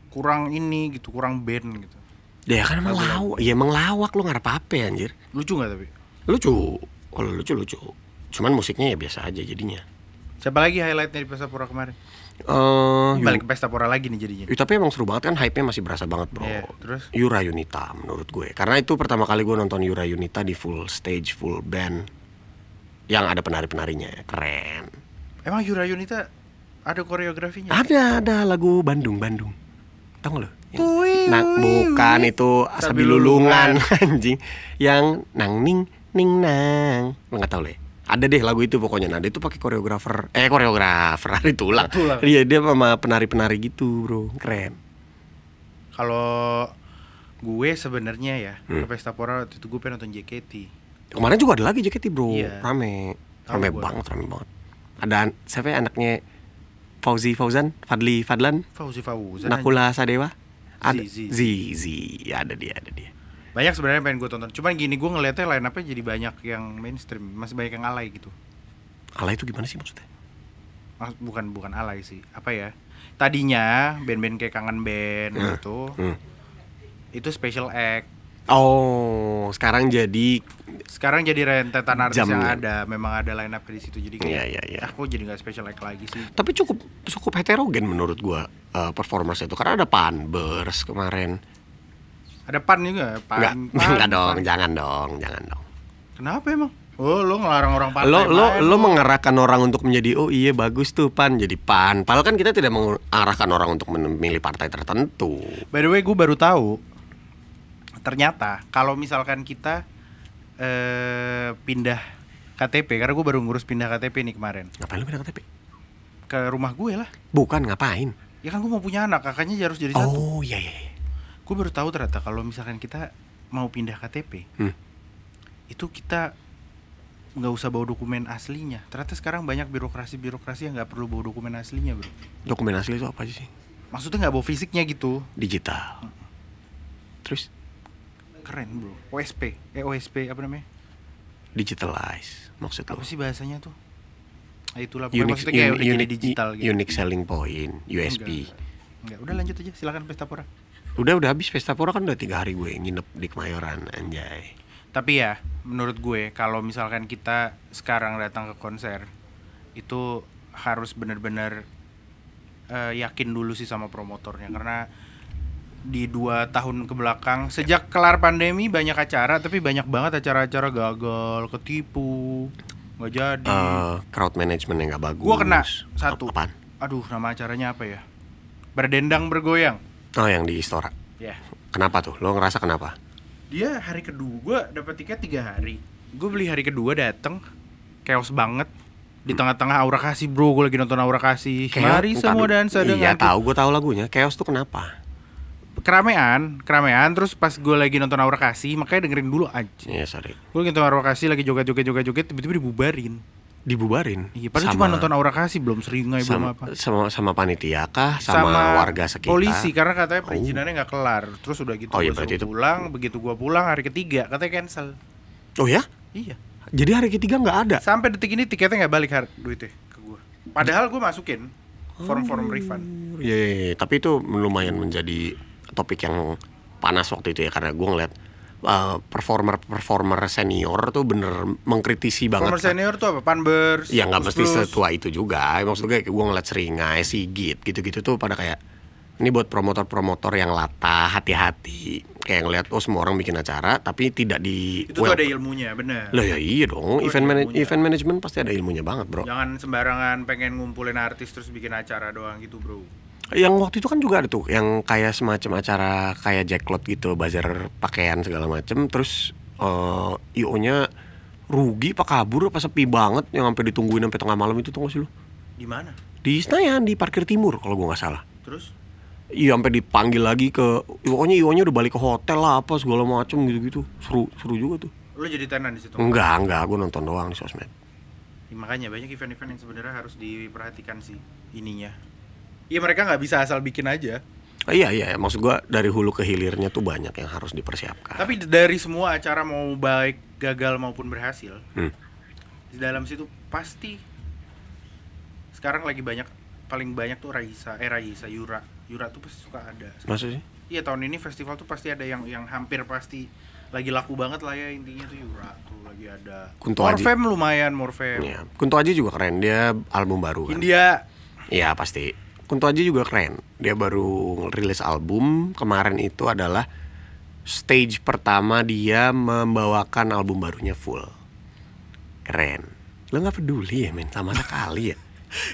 kurang ini gitu, kurang band gitu. Ya kan emang lawak, ya emang lawak, lu ngarep apa anjir. Lucu nggak tapi? Lucu, kalau lucu. Cuman musiknya ya biasa aja jadinya. Siapa lagi highlightnya di Pesta Pora kemarin? Balik ke Pesta Pora lagi nih jadinya. Tapi emang seru banget kan, hype-nya masih berasa banget bro. Iya, terus? Yura Yunita menurut gue. Karena itu pertama kali gue nonton Yura Yunita di full stage, full band, yang ada penari-penarinya, keren. Emang Yura Yunita ada koreografinya? Ada lagu Bandung. Tau gak lo? Nah, Bukan itu Sabi Lulungan anjing. Yang nang ning nang. Lo gak tau lo ya? Ada deh lagu itu pokoknya. Nah dia tuh pakai koreografer hari tulang. Iya dia sama penari-penari gitu bro, keren. Kalau gue sebenarnya ya ke Pesta Pora waktu itu gue pengen nonton JKT. Kemarin juga ada lagi JKT bro, Iya. rame banget. Ada siapa ya anaknya Fauzi Fauzan, Fadli Fadlan, Fauzi Fauzan. Nakula Sadewa. Ada Zi. Ya, ada dia. Banyak sebenarnya pengen gue tonton. Cuman gini, gue ngeliatnya line up-nya jadi banyak yang mainstream, masih banyak yang alay gitu. Alay itu gimana sih maksudnya? Bukan alay sih. Apa ya? Tadinya band-band kayak Kangen Band gitu. Itu special act. Oh, sekarang jadi rentetan artis yang Jamnya. ada, memang ada line up di situ. Jadi kayak Iya. aku jadi nggak special act lagi sih. tapi cukup heterogen menurut gua performance itu karena ada Panbers kemarin. Ada Pan juga, Enggak dong, jangan dong. Kenapa emang? Oh, lo ngelarang orang pantai Lo mengarahkan orang untuk menjadi oh iya bagus tuh Pan jadi Pan. Padahal kan kita tidak mengarahkan orang untuk memilih partai tertentu. By the way, gue baru tahu ternyata kalau misalkan kita pindah KTP, karena gue baru ngurus pindah KTP nih kemarin. Ngapain lo pindah KTP? Ke rumah gue lah. Bukan ngapain? Ya kan gue mau punya anak, kakaknya harus jadi satu. Oh iya. Gue baru tahu ternyata kalau misalkan kita mau pindah KTP, itu kita nggak usah bawa dokumen aslinya. Ternyata sekarang banyak birokrasi yang nggak perlu bawa dokumen aslinya, bro. Dokumen asli itu apa sih? Maksudnya nggak bawa fisiknya gitu. Digital. Terus Keren, bro. OSP apa namanya? digitalize maksud lo? Apa sih bahasanya tuh? Itulah pokoknya maksudnya kayak udah jadi digital gitu. Unique selling point, USP. Enggak, udah lanjut aja, silakan Pestapora. Udah habis Pestapora kan udah 3 hari gue nginep di Kemayoran, anjay. Tapi ya, menurut gue kalau misalkan kita sekarang datang ke konser, itu harus benar-benar yakin dulu sih sama promotornya, karena di 2 tahun kebelakang sejak kelar pandemi banyak acara, tapi banyak banget acara-acara gagal, ketipu, nggak jadi. Crowd management yang nggak bagus. Gua kena satu. Apaan? Aduh, nama acaranya apa ya? Berdendang bergoyang. Oh, yang di Istora. Ya. Kenapa tuh? Lo ngerasa kenapa? Dia hari kedua, gue dapat tiket 3 hari. Gue beli hari kedua, dateng chaos banget. Di tengah-tengah Aura Kasih, bro. Gue lagi nonton Aura Kasih. Mari semua dansa dengan. Iya tahu, gue tahu lagunya. Chaos tuh kenapa? Keramaian. Terus pas gue lagi nonton Aura Kasih, makanya dengerin dulu aja. Iya, sorry. Gue lagi nonton Aura Kasih, lagi joget, tiba-tiba dibubarin. Iya, padahal cuma nonton Aura Kasih, belum seringai, belum apa. Sama panitia kah? Sama warga sekitar? Polisi, karena katanya perizinannya nggak kelar. Terus udah gitu Oh, iya, gua berarti suruh itu. pulang. Begitu gue pulang hari ketiga, katanya cancel. Oh ya? Iya. Jadi hari ketiga nggak ada? Sampai detik ini tiketnya nggak balik duitnya ke gue. Padahal gue masukin form refund. Iya. Tapi itu lumayan menjadi topik yang panas waktu itu ya, karena gue ngeliat performer senior tuh bener mengkritisi banget. Former senior tuh apa? Panbers. Ya nggak mesti Plus. setua itu juga. Maksudnya gue ngeliat Seringai, Sigit gitu-gitu tuh pada kayak ini buat promotor-promotor yang latah, hati-hati. Kayak ngeliat semua orang bikin acara tapi tidak di Itu tuh ada ilmunya, bener. Lah ya iya dong. Itu ada ilmunya. Event management pasti ada ilmunya banget, bro. Jangan sembarangan pengen ngumpulin artis terus bikin acara doang gitu, bro. Yang waktu itu kan juga ada tuh yang kayak semacam acara kayak Jacklot gitu, bazar pakaian segala macem. Terus IO-nya rugi apa kabur apa sepi banget yang sampai ditungguin sampai tengah malam itu, tuh nggak sih lu? Di mana? Di Senayan, di Parkir Timur kalau gua nggak salah. Terus? Iya, sampai dipanggil lagi ke IO-nya udah balik ke hotel lah apa segala macem gitu-gitu. Seru juga tuh. Lu jadi tenan di situ? Enggak, gua nonton doang di sosmed. Ya, makanya banyak event-event yang sebenarnya harus diperhatikan sih ininya. Iya, mereka nggak bisa asal bikin aja. Iya, maksud gua dari hulu ke hilirnya tuh banyak yang harus dipersiapkan. Tapi dari semua acara mau baik, gagal maupun berhasil, di dalam situ pasti sekarang lagi paling banyak tuh Yura tuh pasti suka ada. Maksudnya? Iya, tahun ini festival tuh pasti ada yang hampir pasti lagi laku banget lah ya, intinya tuh Yura tuh lagi ada. Kunto Aji. Morfem lumayan, Morfem. Iya, Kunto Aji juga keren, dia album baru kan. India. Iya pasti. Kunto Aji juga keren. Dia baru rilis album. Kemarin itu adalah stage pertama dia membawakan album barunya full. Keren. Lo nggak peduli ya men sama sekali ya?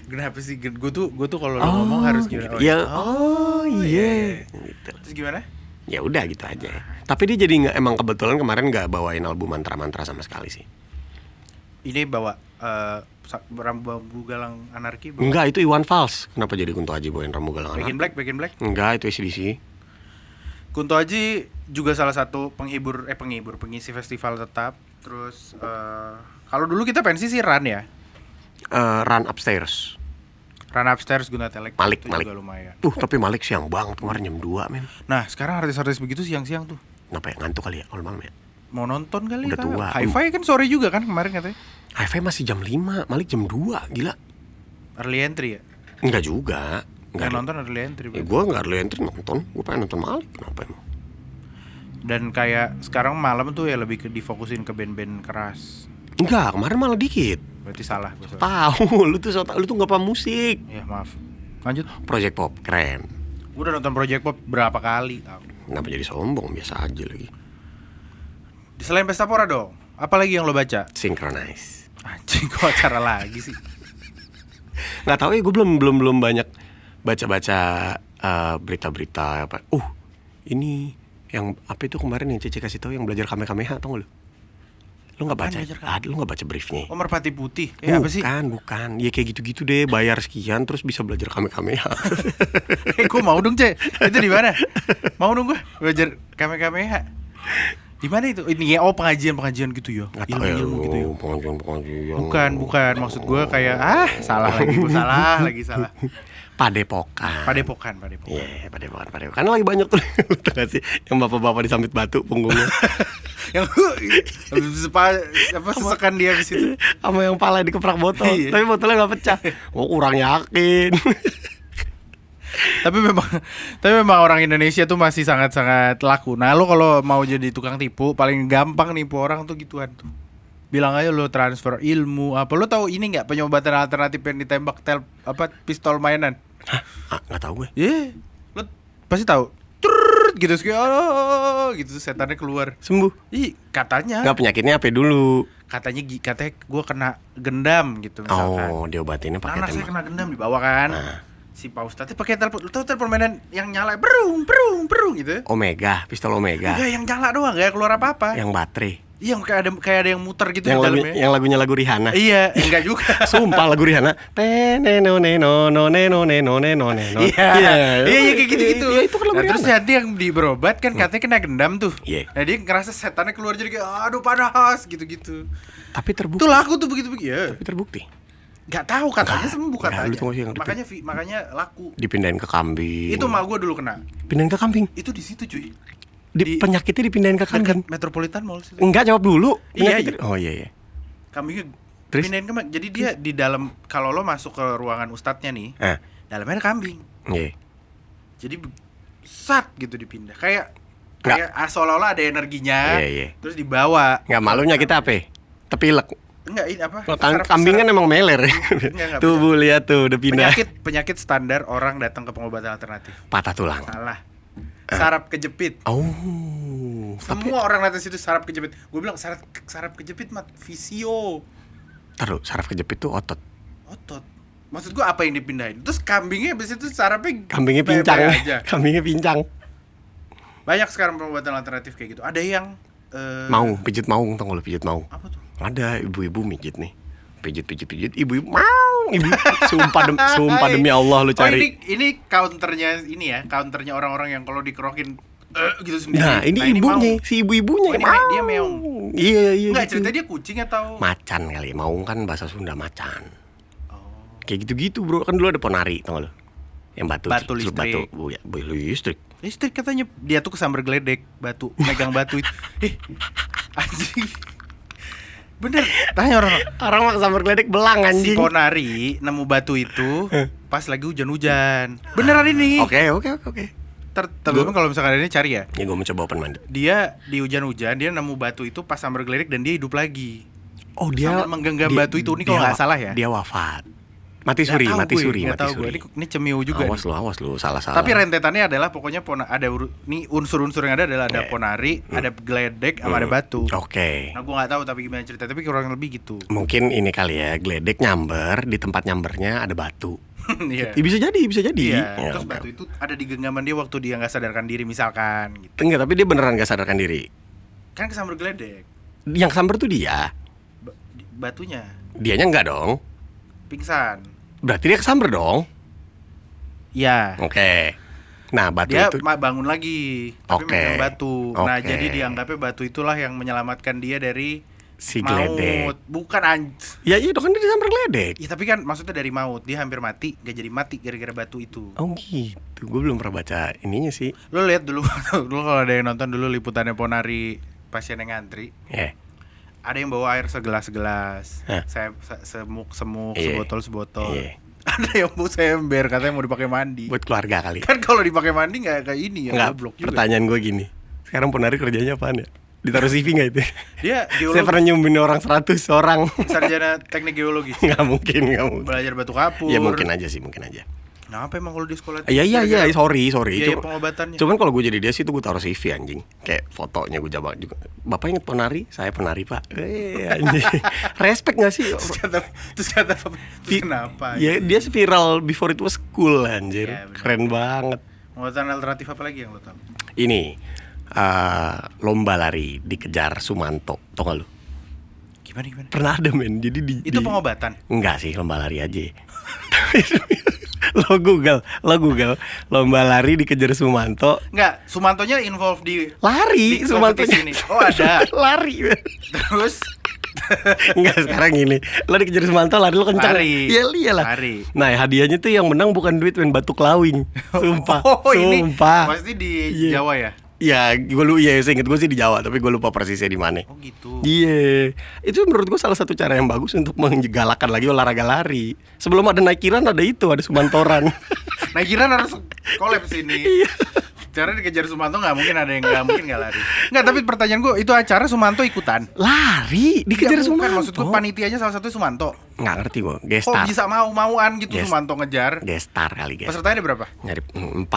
Kenapa sih? Gue tuh kalau lo ngomong harus gimana? Iya. Gitu. Terus gimana? Ya udah gitu aja. Tapi dia jadi nggak, emang kebetulan kemarin nggak bawain album mantra-mantra sama sekali sih. Ini bawa Rambu Galang Anarki. Enggak, itu Iwan Fals. Kenapa jadi Kunto Aji bawain Rambu Galang Anarki? Back in Black. Enggak, itu AC/DC. Kunto Aji juga salah satu pengisi festival tetap. Terus kalau dulu kita pensi sih Run ya. Run Upstairs. Run Upstairs, Guna Telek Malik, itu Malik. juga lumayan. Tapi Malik siang banget kemarin jam 2 men. Nah sekarang artis-artis begitu siang-siang tuh Kenapa ya, ngantuk kali ya kalau malam ya? mau nonton kali. Udah tua. Hi-Fi kan sore juga kan kemarin katanya. Hi-Fi masih jam 5, Malik jam 2, gila. Early entry ya. Enggak juga. Yang Enggak. nonton early entry. Ya gue enggak early entry nonton, gue pengen nonton Malik, kenapa emang? Dan kayak sekarang malam tuh ya lebih ke difokusin ke band-band keras. Enggak, kemarin malah dikit. Berarti salah gue. Tahu, lu tuh enggak paham musik. Ya maaf. Lanjut. Project Pop keren. Gue udah nonton Project Pop berapa kali tahu. Kenapa jadi sombong, biasa aja lagi. Selain Pesta Pora dong, apa lagi yang lo baca? Synchronize. Anjing, kok acara lagi sih? Nggak tahu ya, gue belum banyak baca berita-berita apa. Ini yang apa itu kemarin yang Cece kasih tahu yang belajar Kamehameha, tau gak lu? Lu nggak baca? Apaan belajar Kamehameha? Lu nggak baca briefnya? Oh, Merpati Putih. Apa sih? Bukan. Ya kayak gitu-gitu deh, bayar sekian terus bisa belajar Kamehameha. Gue mau dong, Ce. Itu di mana? Mau dong gue belajar Kamehameha. Di mana itu? Ini ya, pengajian gitu ya. Nggak tahu ya, Ilmu gitu ya. pengajian. Bukan. Maksud gue kayak salah lagi. Gue salah. Padepokan. Padepokan. Iya, padepokan. Kan lagi banyak tuh, lu tau gak sih, yang bapak-bapak disambit batu punggungnya. Yang apa sesekan dia ke situ. Sama yang pala dikeprak botol, Iya. tapi botolnya nggak pecah. Kurang yakin. Tapi memang orang Indonesia tuh masih sangat-sangat laku. Nah, lo kalau mau jadi tukang tipu, paling gampang nipu orang tuh gituan tuh. Bilang aja lo transfer ilmu apa. Lo tahu ini nggak penyobatan alternatif yang ditembak pistol mainan? Nggak tahu gue. Lo pasti tahu. Trrrr, gitu gitu setannya keluar. Sembuh. Katanya. Nggak, penyakitnya apa dulu? Katanya gue kena gendam gitu misalkan. Diobatinnya pakai Anak saya tembak. kena gendam dibawa kan. Si Pak Ustadznya pakai telepon. Lo tahu telepon mainan yang nyala berung gitu. Omega, pistol Omega. Enggak, yang nyala doang, enggak keluar apa-apa. Yang baterai. Iya, kayak ada yang muter gitu di Yang dalamnya. yang lagunya lagu Rihanna. Iya, enggak juga. Sumpah lagu Rihanna. Iya, kayak gitu-gitu. Iya, itu kan lagu Nah, terus Rihanna. nanti yang berobat kan katanya kena gendam tuh. Iya. Nah, dia ngerasa setannya keluar jadi kayak aduh panas gitu-gitu. Tapi terbukti. Itu laku tuh begitu-begitu. Ya. Tapi terbukti. Enggak tahu katanya sembuh Enggak, katanya. lu tunggu sih yang Makanya laku. Dipindahin ke kambing. Itu mah gua dulu kena. Pindahin ke kambing. Itu di situ, cuy. Penyakitnya dipindahin ke kambing. Dekat Metropolitan Mall sih. Enggak, jawab dulu. Iya, Penyakit- Oh iya. Kambingnya Terus? pindahin jadi dia di dalam kalau lo masuk ke ruangan ustadznya nih, dalamnya ada kambing. Iya. Jadi sat gitu dipindah. Kayak Nggak. seolah-olah ada energinya. Iya. Terus dibawa. Enggak, malunya kita apa? Tepilek. Enggak, ini apa? Kambing kan emang meler. Enggak, Tuh Bu, lihat tuh udah pindah. penyakit standar orang datang ke pengobatan alternatif. Patah tulang. Salah. Saraf kejepit. Oh. Semua orang datang situ saraf kejepit. Gue bilang saraf kejepit mah fisio. Taruh, saraf kejepit tuh otot. Maksud gue apa yang dipindahin? Terus kambingnya abis itu sarafnya Kambingnya bye-bye pincang. aja. Kambingnya pincang. Banyak sekarang pengobatan alternatif kayak gitu. Ada yang Maung, pijit maung, tau gak lu pijit maung? apa tuh? Ada ibu-ibu mijit nih. Pijit, ibu-ibu maung. Sumpah demi Allah lu cari. Ini counternya orang-orang yang kalau dikerokin gitu sendiri. Nah, ini ibunya, si ibu-ibunya. Oh, ini maung. dia meong. Iya. Enggak, gitu. cerita dia kucing atau Macan kali, maung kan bahasa Sunda macan. Oh. Kayak gitu-gitu bro, kan dulu ada ponari, tau gak lu? Yang batu celup listrik. Bu listrik. Listrik katanya dia tuh kesambar geledek batu, megang batu itu. Anjing. Bener, tanya orang Orang mah kesambar geledek belang si anjing. ponari nemu batu itu pas lagi hujan-hujan. Beneran ini. Oke. Terus kalau misalkan ini cari ya. Ya gue mencoba open minded. Dia di hujan-hujan dia nemu batu itu pas sambar geledek dan dia hidup lagi. Oh dia Sambil menggenggam batu itu, ini kalau nggak salah ya. Dia wafat. Mati suri. Nggak tahu gue. Ini cemiu juga. Awas lu, salah. Tapi rentetannya adalah pokoknya ada nih unsur-unsur yang ada adalah ada Yeah. ponari, ada geledek, sama ada batu. Oke. Nah gue nggak tahu tapi gimana cerita, tapi kurang lebih gitu. Mungkin ini kali ya, geledek nyamber, di tempat nyambernya ada batu. Iya. Ya, bisa jadi. Iya. Ya, Terus oke. batu itu ada di genggaman dia waktu dia nggak sadarkan diri misalkan. Gitu. Enggak, tapi dia beneran gak sadarkan diri. Kan kesambar geledek, Yang samber tuh dia. batunya Dianya enggak dong. pingsan. Berarti dia kesamber dong. Ya. Oke. Nah, batu Dia itu bangun lagi, tapi Oke. megang batu. Nah, Oke. jadi dianggapnya batu itulah yang menyelamatkan dia dari Si geledek. Maut, bukan Ya iya dong, kan dia disambar geledek. Ya tapi kan maksudnya dari maut, dia hampir mati, gak jadi mati gara-gara batu itu. Oh gitu, gue belum pernah baca ininya sih. Lo lihat dulu, dulu kalau ada yang nonton dulu liputannya Ponari pasien yang ngantri. Ada yang bawa air segelas-gelas, semuk-semuk, Iya. sebotol-sebotol. Iya. Ada yang bawa ember, katanya mau dipakai mandi. Buat keluarga kali. Kan kalau dipakai mandi nggak kayak ini ya, Enggak, goblok juga. pertanyaan gue gini. Sekarang Ponari kerjanya apaan ya? Ditaruh CV nggak itu? Dia Saya geologi, pernah nyumbin orang 100 orang. sarjana teknik geologi. Nggak mungkin. Belajar batu kapur. Ya mungkin aja sih, mungkin aja. Nah, apa emang kalau di sekolah? Iya, sorry. Iya, pengobatannya. Cuman kalau gue jadi dia sih tuh gue taruh CV anjing. Kayak fotonya gue jawab juga. Bapak inget Ponari? Saya Ponari Pak. Anjing. Respect gak sih? Terus kata kenapa? Ya dia viral before it was cool anjir. Iya, bener. Keren banget. Pengobatan alternatif apa lagi yang lo tahu? Ini lomba lari dikejar Sumanto. Tau gak lu? Gimana? Pernah ada men. Jadi Itu pengobatan. Enggak sih, lomba lari aja. Lo Google lomba lari dikejar Sumanto. Enggak, Sumantonya involved di Lari, di Sumantonya. kompetisi ini. Oh, ada. Lari. Terus Enggak, sekarang gini. Lo dikejar Sumanto, lari lo kencang. Lari. Iya, iyalah. Lari. Nah, hadiahnya tuh yang menang bukan duit, men, batu kelawing. Sumpah. Sumpah. Pasti di Iya. Jawa ya? Ya, saya inget gue sih di Jawa, tapi gue lupa persisnya di mana. Oh gitu. Iya, itu menurut gue salah satu cara yang bagus untuk menggalakan lagi olahraga lari. Sebelum ada naikiran ada Sumantoran. Nah, kira harus kolaps ini. Iya. Cara dikejar Sumanto nggak mungkin ada yang nggak mungkin nggak lari. Nggak, tapi pertanyaan gue itu acara Sumanto ikutan. Lari dikejar Ya, bukan, Sumanto. maksud gue panitianya salah satu Sumanto. Nggak ngerti gue, Kok gestar. bisa mau-mauan gitu Yes. Sumanto ngejar? Gestar kali gestar. Pesertanya ada berapa? Nyari 4.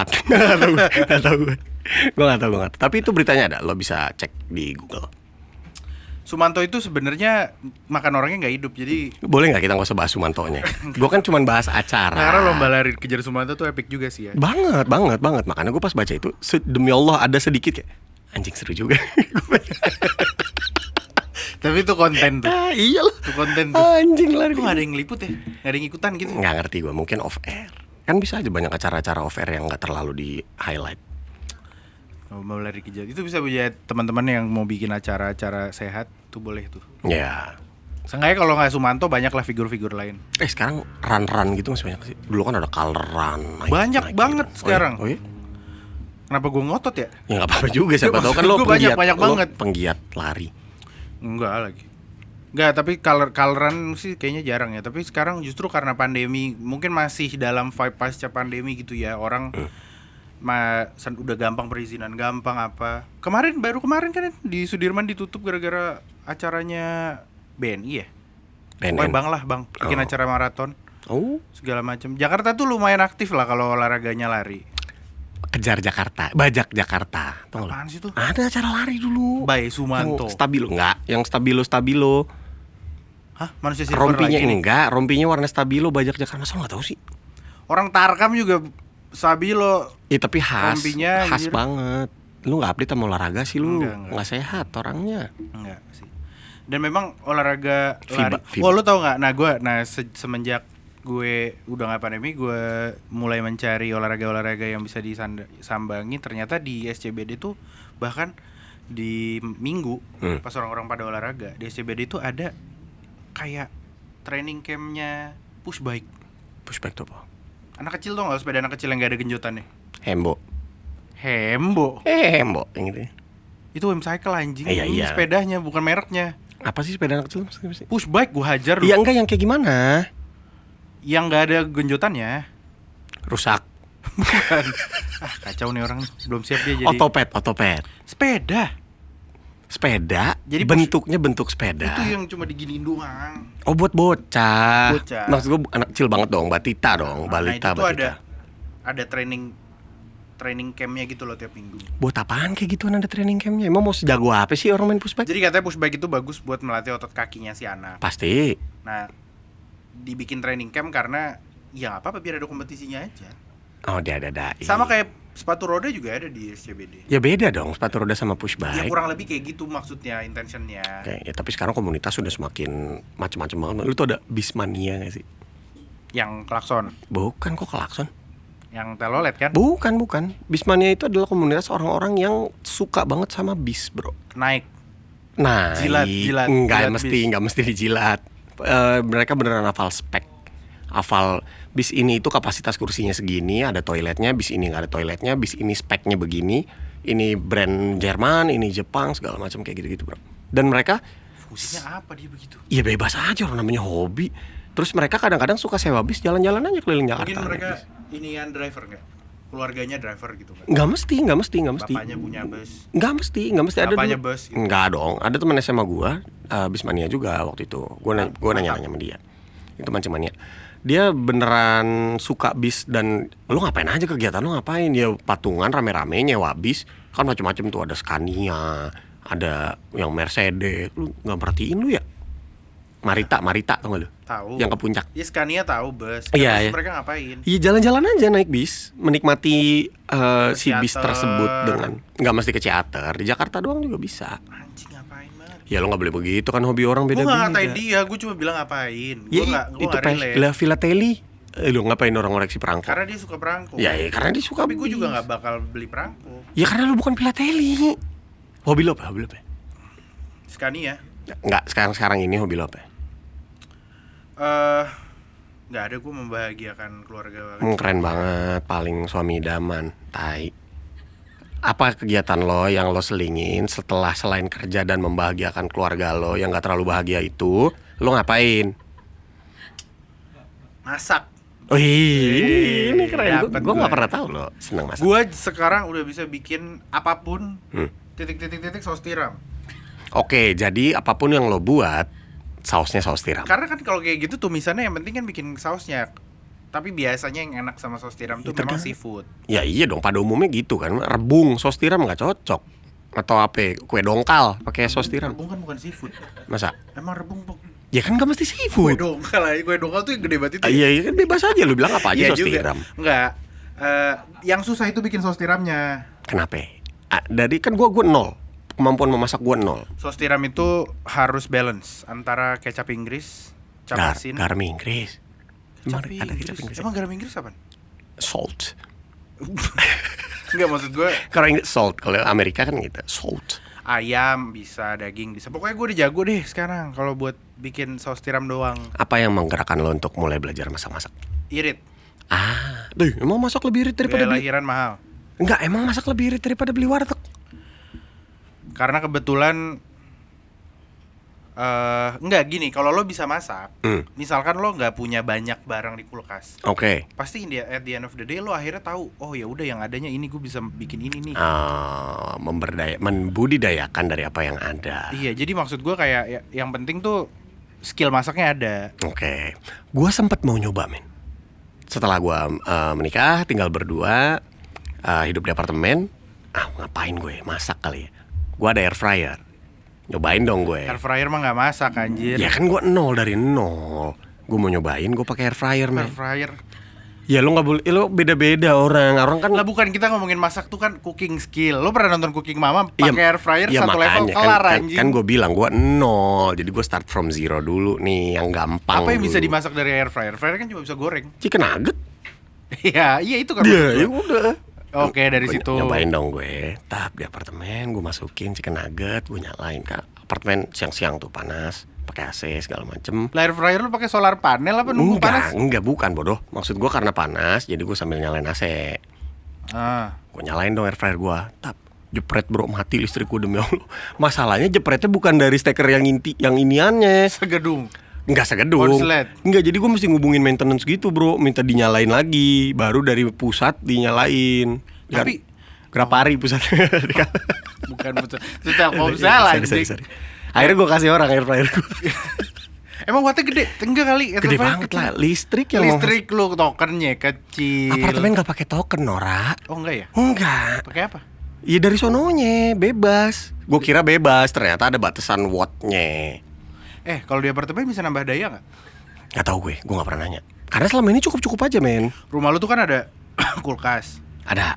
Nggak tahu gue. Gue nggak tahu. Tapi itu beritanya ada, lo bisa cek di Google. Sumanto itu sebenarnya makan orangnya nggak hidup, jadi Boleh nggak kita nggak usah bahas Sumantonya? Gue kan cuma bahas acara. karena lomba lari kejar Sumanto tuh epic juga sih ya. Banget. Makanya gue pas baca itu, demi Allah ada sedikit kayak anjing seru juga. Tapi itu konten tuh. Iyalah. Itu konten tuh. Anjing lari. Kok nggak ada yang ngeliput ya? Nggak ada yang ikutan gitu. Nggak ngerti gue, mungkin off air. Kan bisa aja banyak acara-acara off air yang nggak terlalu di highlight. Mau lari kejar itu bisa buat teman-teman yang mau bikin acara-acara sehat tuh boleh tuh. Ya. Seenggaknya kalau nggak Sumanto banyak lah figur-figur lain. Sekarang run gitu masih banyak sih. Dulu kan ada color run. Banyak banget gitu. sekarang. Oh iya? Kenapa gue ngotot ya? Ya nggak apa-apa juga. Siapa tahu kan lo Gua banyak penggiat, lo banget. penggiat lari. Enggak lagi. Enggak, tapi coloran sih kayaknya jarang ya. Tapi sekarang justru karena pandemi, mungkin masih dalam vibe pasca pandemi gitu ya. Orang udah gampang perizinan, gampang apa. Baru kemarin kan di Sudirman ditutup gara-gara acaranya BNI ya. BNN. Bang, bikin Oh. acara maraton Oh, segala macam. Jakarta tuh lumayan aktif lah kalau olahraganya lari. kejar Jakarta, bajak Jakarta. Tahu nggak? Apaan sih tuh? Ada acara lari dulu. By Sumanto. Yang stabilo enggak? Yang stabilo. Hah? Manusia silver Rompinya lagi nih? enggak, rompinya warna stabilo bajak Jakarta. Masa lo nggak tahu sih? Orang Tarkam juga Sabilo. Iya tapi khas Rompinya, anjir. banget. Lu nggak update sama olahraga sih lu, Enggak. nggak sehat orangnya. Enggak sih. Dan memang olahraga FIBA. lari. Oh, lu tau nggak? Semenjak gue udah nggak pandemi, gue mulai mencari olahraga yang bisa disambangi. Ternyata di SCBD tuh bahkan di minggu pas orang-orang pada olahraga di SCBD tuh ada kayak training campnya push bike. Pushback tuh apa? Anak kecil tuh nggak, sepeda anak kecil yang nggak ada genjotannya. Hembo. Hembo. Hembo yang gitu. Itu Cycle anjing. Iya, Ini iya. sepedanya bukan mereknya. Apa sih sepeda anak kecil? Push bike gue hajar Iya loh. enggak, yang kayak gimana? Yang nggak ada genjotannya. Rusak. Bukan. Kacau nih orang nih. Belum siap dia jadi Otopet. Sepeda. Jadi bentuknya bentuk sepeda. itu yang cuma diginiin doang. Oh, buat bocah. Bocah. Maksud gue anak kecil banget dong, batita dong, Nah, balita, itu tuh batita. ada training campnya gitu loh tiap minggu. Buat apaan kayak gituan ada training campnya? Emang mau sejago apa sih orang main pushback? Jadi katanya push bike itu bagus buat melatih otot kakinya si anak. Pasti. Nah, dibikin training camp karena ya nggak apa-apa biar ada kompetisinya aja. Oh, dia ada. Sama kayak sepatu roda juga ada di SCBD. Ya beda dong sepatu roda sama pushback. Ya kurang lebih kayak gitu maksudnya, intentionnya. Oke, ya tapi sekarang komunitas sudah semakin macam-macam banget. Lu tuh ada Bismania gak sih? Yang klakson, Bukan kok klakson. yang telolet kan? Bukan. Bismania itu adalah komunitas orang-orang yang suka banget sama bis, bro. Naik. Nah, Jilat nggak mesti dijilat. Mereka beneran hafal spek, hafal bis ini itu kapasitas kursinya segini, ada toiletnya, bis ini nggak ada toiletnya, bis ini speknya begini, ini brand Jerman, ini Jepang, segala macam kayak gitu-gitu bro. Dan mereka Fungsinya apa dia begitu? ya bebas aja, orang namanya hobi. Terus mereka kadang-kadang suka sewa bis jalan-jalan aja keliling Jakarta. Mungkin mereka naik bis. inian driver nggak? Keluarganya driver gitu kan? Nggak mesti. Bapaknya punya bus. Nggak mesti ada Bapaknya dulu. bus gitu. Nggak dong, ada teman SMA gua, Bismania juga waktu itu. Gua nanya sama dia. Itu Mancing-mania. Dia beneran suka bis dan lu ngapain aja kegiatan lu ngapain? Dia patungan rame-rame nyewa bis. Kan macam-macam tuh, ada Scania, ada yang Mercedes. Lu nggak perhatiin lu ya? Marita tau gak lu? Tahu. Yang ke puncak. Ya Scania tahu bus. Iya, Terus iya. mereka ngapain? Iya jalan-jalan aja naik bis, menikmati si bis Ciater. tersebut dengan nggak mesti ke Ciater, di Jakarta doang juga bisa. Anjing ngapain banget? Ya lo nggak boleh begitu kan, hobi orang Gue beda-beda. nggak ngatain dia, gue cuma bilang ngapain. Ya Gue nggak itu relate. lah filateli. Lo ngapain orang ngoreksi perangko? Karena dia suka perangko. Ya karena dia suka. Tapi gue bis. juga nggak bakal beli perangko. Ya karena lo bukan filateli. Hobi lo apa? Scania. Nggak, sekarang ini hobi lo apa? Nggak ada, gue membahagiakan keluarga. Keren banget, paling suami idaman, tai. Apa kegiatan lo yang lo selingin setelah selain kerja dan membahagiakan keluarga lo yang gak terlalu bahagia itu, lo ngapain? Masak. Wih, ini keren. Dapet Gue gue. gak pernah tahu lo seneng masak. Gue sekarang udah bisa bikin apapun. Hmm. Titik saus tiram. Oke, jadi apapun yang lo buat, sausnya saus tiram. Karena kan kalau kayak gitu tumisannya yang penting kan bikin sausnya. Tapi biasanya yang enak sama saus tiram tuh Ya, memang tergantung. seafood. Ya iya dong, pada umumnya gitu kan. Rebung saus tiram gak cocok. Atau apa? Kue dongkal pakai saus tiram. Rebung kan bukan seafood. Masa? Emang rebung Pok? Ya kan gak mesti Kue seafood. dongkal aja, kue dongkal tuh yang gede banget itu. Iya, iya kan bebas aja lo bilang apa aja Iya saus juga. tiram. Enggak. Yang susah itu bikin saus tiramnya. Kenapa? Dari kan gue nol. Kemampuan memasak gue nol. Saus tiram itu harus balance antara kecap Inggris, cap asin. Garam Inggris. Emang Cap ada Inggris. kecap Inggris? Emang garam Inggris apa? Salt. Enggak, maksud gue Kalau Inggris salt, kalau Amerika kan gitu, salt. ayam bisa, daging bisa. Pokoknya gue udah jago deh sekarang kalau buat bikin saus tiram doang. Apa yang menggerakkan lo untuk mulai belajar masak-masak? Irit. Emang masak lebih irit daripada Biaya beli? lahiran mahal. Enggak, emang masak lebih irit daripada beli warteg? Karena kebetulan enggak gini, kalau lo bisa masak, misalkan lo nggak punya banyak barang di kulkas, Oke. pasti at the end of the day lo akhirnya tahu, oh ya udah yang adanya ini gue bisa bikin ini nih. Membudidayakan dari apa yang ada. Iya, jadi maksud gue kayak yang penting tuh skill masaknya ada. Oke. Gua sempet mau nyoba, men. Setelah gua menikah, tinggal berdua, hidup di apartemen. Ngapain gue masak kali ya? Gua ada air fryer. Nyobain dong gue. Air fryer mah nggak masak anjir. Ya kan gua nol dari nol. Gue mau nyobain, gue pakai air fryer, men. Air fryer. Ya lo nggak boleh, lo beda-beda orang kan. Lah bukan, kita ngomongin masak tuh kan cooking skill. Lo pernah nonton Cooking Mama Iya, pakai air fryer iya, satu level makanya, kelar kan, anjing. kan gue bilang gue nol, jadi gue start from zero dulu nih, yang gampang. Apa yang bisa dulu. dimasak dari air fryer? Fryer kan cuma bisa goreng. Chicken nugget. Iya, iya itu kan. Iya, maksud ya gua. udah. Oke, dari Gua situ. nyobain dong gue. Tahap di apartemen, gue masukin chicken nugget, gue nyalain kan. Apartemen siang-siang tuh panas, pakai AC segala macem. Lah, air fryer lo pakai solar panel apa nunggu panas? Enggak, bukan bodoh. Maksud gue karena panas, jadi gue sambil nyalain AC. Gue nyalain dong air fryer gue. Tap, jepret bro, mati listrik gue demi Allah. Masalahnya jepretnya bukan dari steker yang iniannya. Segedung. Enggak segedung. Konslet. Enggak, jadi gue mesti ngubungin maintenance gitu bro, minta dinyalain lagi, baru dari pusat dinyalain. Tapi Grapari pusat. bukan betul. Itu Telkomsel anjing. Sorry. Akhirnya gue kasih orang air fryer gue. Emang wattnya gede? Enggak kali. Air Gede fryer banget kecil. lah, listrik yang Listrik lu tokennya kecil. apartemen gak pakai token, Nora. Oh enggak ya? Enggak. Pakai apa? Iya dari sononya, bebas. Gue kira bebas, ternyata ada batasan wattnya. Kalau di apartemen bisa nambah daya nggak? Gak tau gue gak pernah nanya. Karena selama ini cukup-cukup aja men. Rumah lu tuh kan ada kulkas. Ada.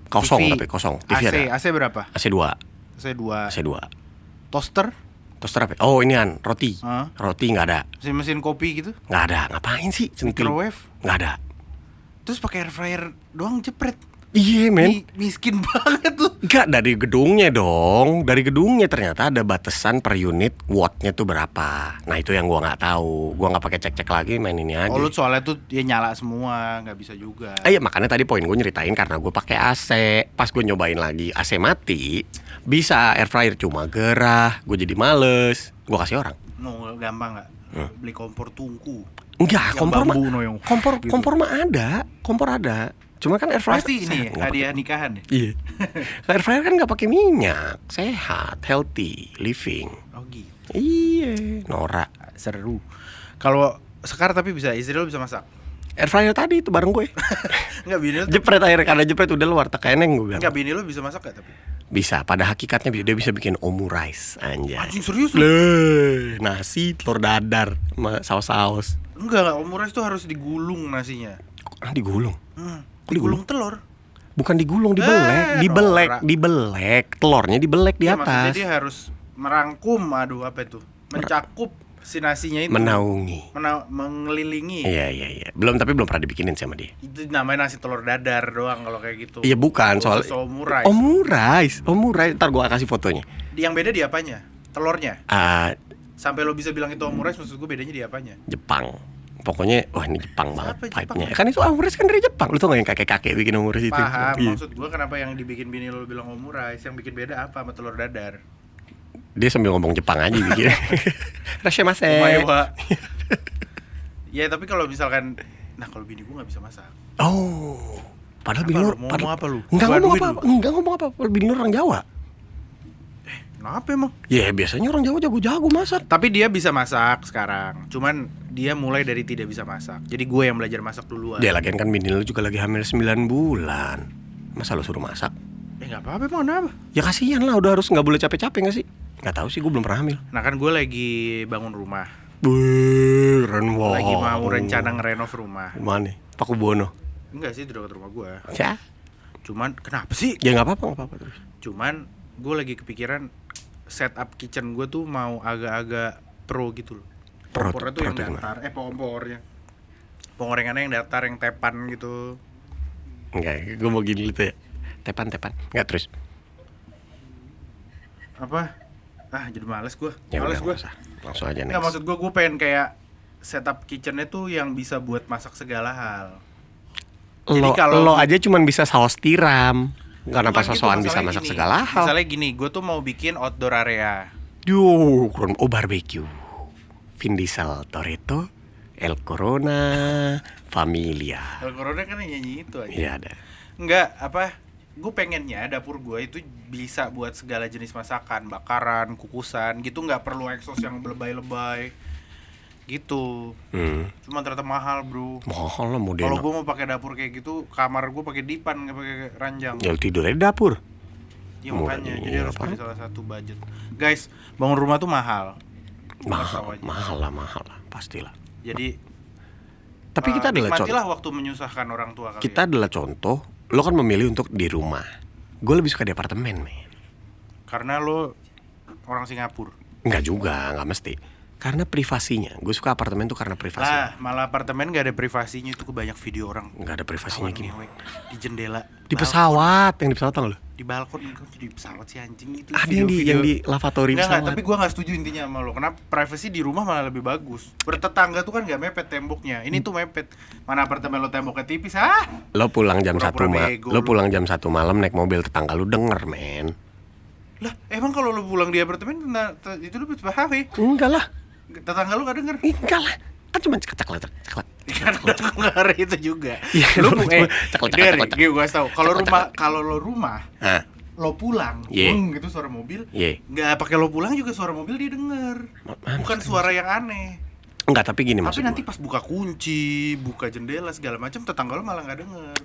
Kosong TV, tapi kosong. TV AC, ada. AC berapa? AC 2. AC 2. AC 2. Toaster? Toaster apa? Oh inian, roti. Hah? Roti gak ada. Mesin kopi gitu? Gak ada. Ngapain sih? Centil. Microwave? Gak ada. Terus pakai air fryer doang jepret. Iya men. Miskin banget tuh. Enggak, dari gedungnya dong. Dari gedungnya ternyata ada batasan per unit wattnya tuh berapa. Nah itu yang gua nggak tahu. Gua nggak pakai cek-cek lagi, main ini aja. Oh lu soalnya tuh dia nyala semua, nggak bisa juga. Iya makanya tadi poin gue nyeritain karena gue pakai AC. Pas gue nyobain lagi AC mati, bisa air fryer cuma gerah. Gue jadi males. Gue kasih orang. No, gampang nggak? Beli kompor tungku. Enggak, Yang kompor mah bambu, no, yang kompor gitu. kompor mah ada, kompor ada. Cuma kan air fryer Pasti ini ya, nggak hadiah nikahan ya? pakai- Iya. Air fryer kan nggak pakai minyak, sehat, healthy living. Oh gitu. Iya, Nora. Seru. Kalau Sekar tapi bisa, istri lo bisa masak. Air fryer tadi itu bareng gue. Enggak, bini lo Jepret akhirnya, karena jepret udah luar tak eneng gue bilang. enggak, bini lo bisa masak gak tapi? Bisa, pada hakikatnya dia bisa bikin omurice anjay. Anjing serius lo? Leh, nasi telur dadar sama saus-saus. Enggak, omurice tuh harus digulung nasinya. Ah, digulung. Digulung telur. Bukan digulung, dibelek, Nora. dibelek. Telurnya dibelek di Ya, maksudnya atas. dia harus merangkum, aduh apa itu? Mencakup si nasinya itu. Menaungi. Mengelilingi. Iya. Belum pernah dibikinin sama dia. Itu namanya nasi telur dadar doang kalau kayak gitu. Iya bukan, soal Khusus omurice. Omurice. Ntar gua kasih fotonya. Yang beda di apanya? Telurnya. Ah, Sampai lo bisa bilang itu omurice, maksud gue bedanya di apanya? Jepang. Pokoknya, wah ini Jepang banget Jepang? vibe-nya. Kan itu omurice kan dari Jepang. Lu tau gak yang kakek-kakek bikin omurice itu? Paham, Iya. maksud gue kenapa yang dibikin bini lo bilang omurice, yang bikin beda apa sama telur dadar? Dia sambil ngomong Jepang aja bikin. Rashimasu. Omaewa. Ya tapi kalau misalkan, nah kalau bini gue nggak bisa masak. Oh, padahal Apa bini lu lu? Mau ngomong apa lu? Enggak ngomong Bantuin apa-apa. Enggak ngomong apa-apa. Bini lu orang Jawa. Kenapa emang? Ya biasanya orang Jawa jago-jago masak. Tapi dia bisa masak sekarang. Cuman dia mulai dari tidak bisa masak. Jadi gue yang belajar masak duluan. Dia lagian kan bini lu juga lagi hamil 9 bulan. Masa lu suruh masak? Nggak apa-apa emang kenapa? Ya kasihan lah, udah harus nggak boleh capek-capek nggak sih? Nggak tahu sih, gue belum pernah hamil. Nah kan gue lagi bangun rumah. Keren wow. Lagi mau rencana ngerenov rumah. Mana? Pakubono. Enggak sih, itu dekat rumah gue. Ya. Cuman kenapa sih? Ya nggak apa-apa terus. Cuman gue lagi kepikiran setup kitchen gue tuh mau agak-agak pro gitu loh. Pro- Kompornya tuh pro yang tuh datar, kompornya. Pengorengannya yang datar, yang tepan gitu. Enggak, gue mau gini gitu ya. Tepan. Enggak terus. Apa? Jadi males gue. Ya Males udah, gue. nggak usah. Langsung aja Enggak, next. maksud gue pengen kayak setup kitchennya tuh yang bisa buat masak segala hal. Jadi kalau- lo aja cuman bisa saus tiram. Karena pas Bukan gitu, sosokan bisa masalahnya masak gini. segala hal. Misalnya gini, gue tuh mau bikin outdoor area. Yuh, keren. Oh barbecue. Vin Diesel, Toretto, El Corona, Familia. Kalau corona kan yang nyanyi itu aja. Iya ada. Enggak, apa? Gue pengennya dapur gue itu bisa buat segala jenis masakan, bakaran, kukusan, gitu, nggak perlu exhaust yang lebay-lebay, gitu. Cuma ternyata mahal bro. Mahal lah Kalau modena. gue mau pakai dapur kayak gitu, kamar gue pakai dipan, nggak pakai ranjang. Ya lu tidur aja di dapur. Ya murah makanya, jadinya, jadi harus apa? pilih salah satu budget. Guys, bangun rumah tuh mahal. Mahal lah, pastilah. Jadi Tapi kita adalah contoh. nikmatilah waktu menyusahkan orang tua kalian. Kita adalah contoh. Lo kan memilih untuk di rumah. Gue lebih suka di apartemen, men. Karena lo orang Singapura. Enggak juga, enggak mesti. Karena privasinya. Gue suka apartemen tuh karena privasi. Lah, malah apartemen gak ada privasinya, itu banyak video orang Enggak ada privasinya kawan gimana? ngewek di jendela. Di pesawat, yang di pesawat tau lo? Di balkon, kok di pesawat sih anjing itu. Ada yang di lavatory Enggak, pesawat. tapi gua gak setuju intinya sama lo. Karena privacy di rumah malah lebih bagus. Bertetangga tuh kan gak mepet temboknya. Ini tuh mepet. Mana apartemen lo temboknya tipis, Lo pulang jam 1 Pura-pura bego Lo lu. pulang jam 1 malam naik mobil tetangga lu denger, men. Lah, emang kalau lo pulang di apartemen itu lo bahaya. Enggak lah. Tetangga lo gak denger. Enggak lah. Kan cuma ceklat. Kan ada dengar itu juga. Iya, Lu ceklat. gue gua tahu. Kalau lo rumah Hah? lo pulang, Iya. gitu suara mobil, Iya. nggak pakai lo pulang juga suara mobil didengar, bukan suara yang aneh. Enggak, tapi gini Tapi maksud nanti gua. pas buka kunci, buka jendela segala macam, tetangga lo malah nggak denger.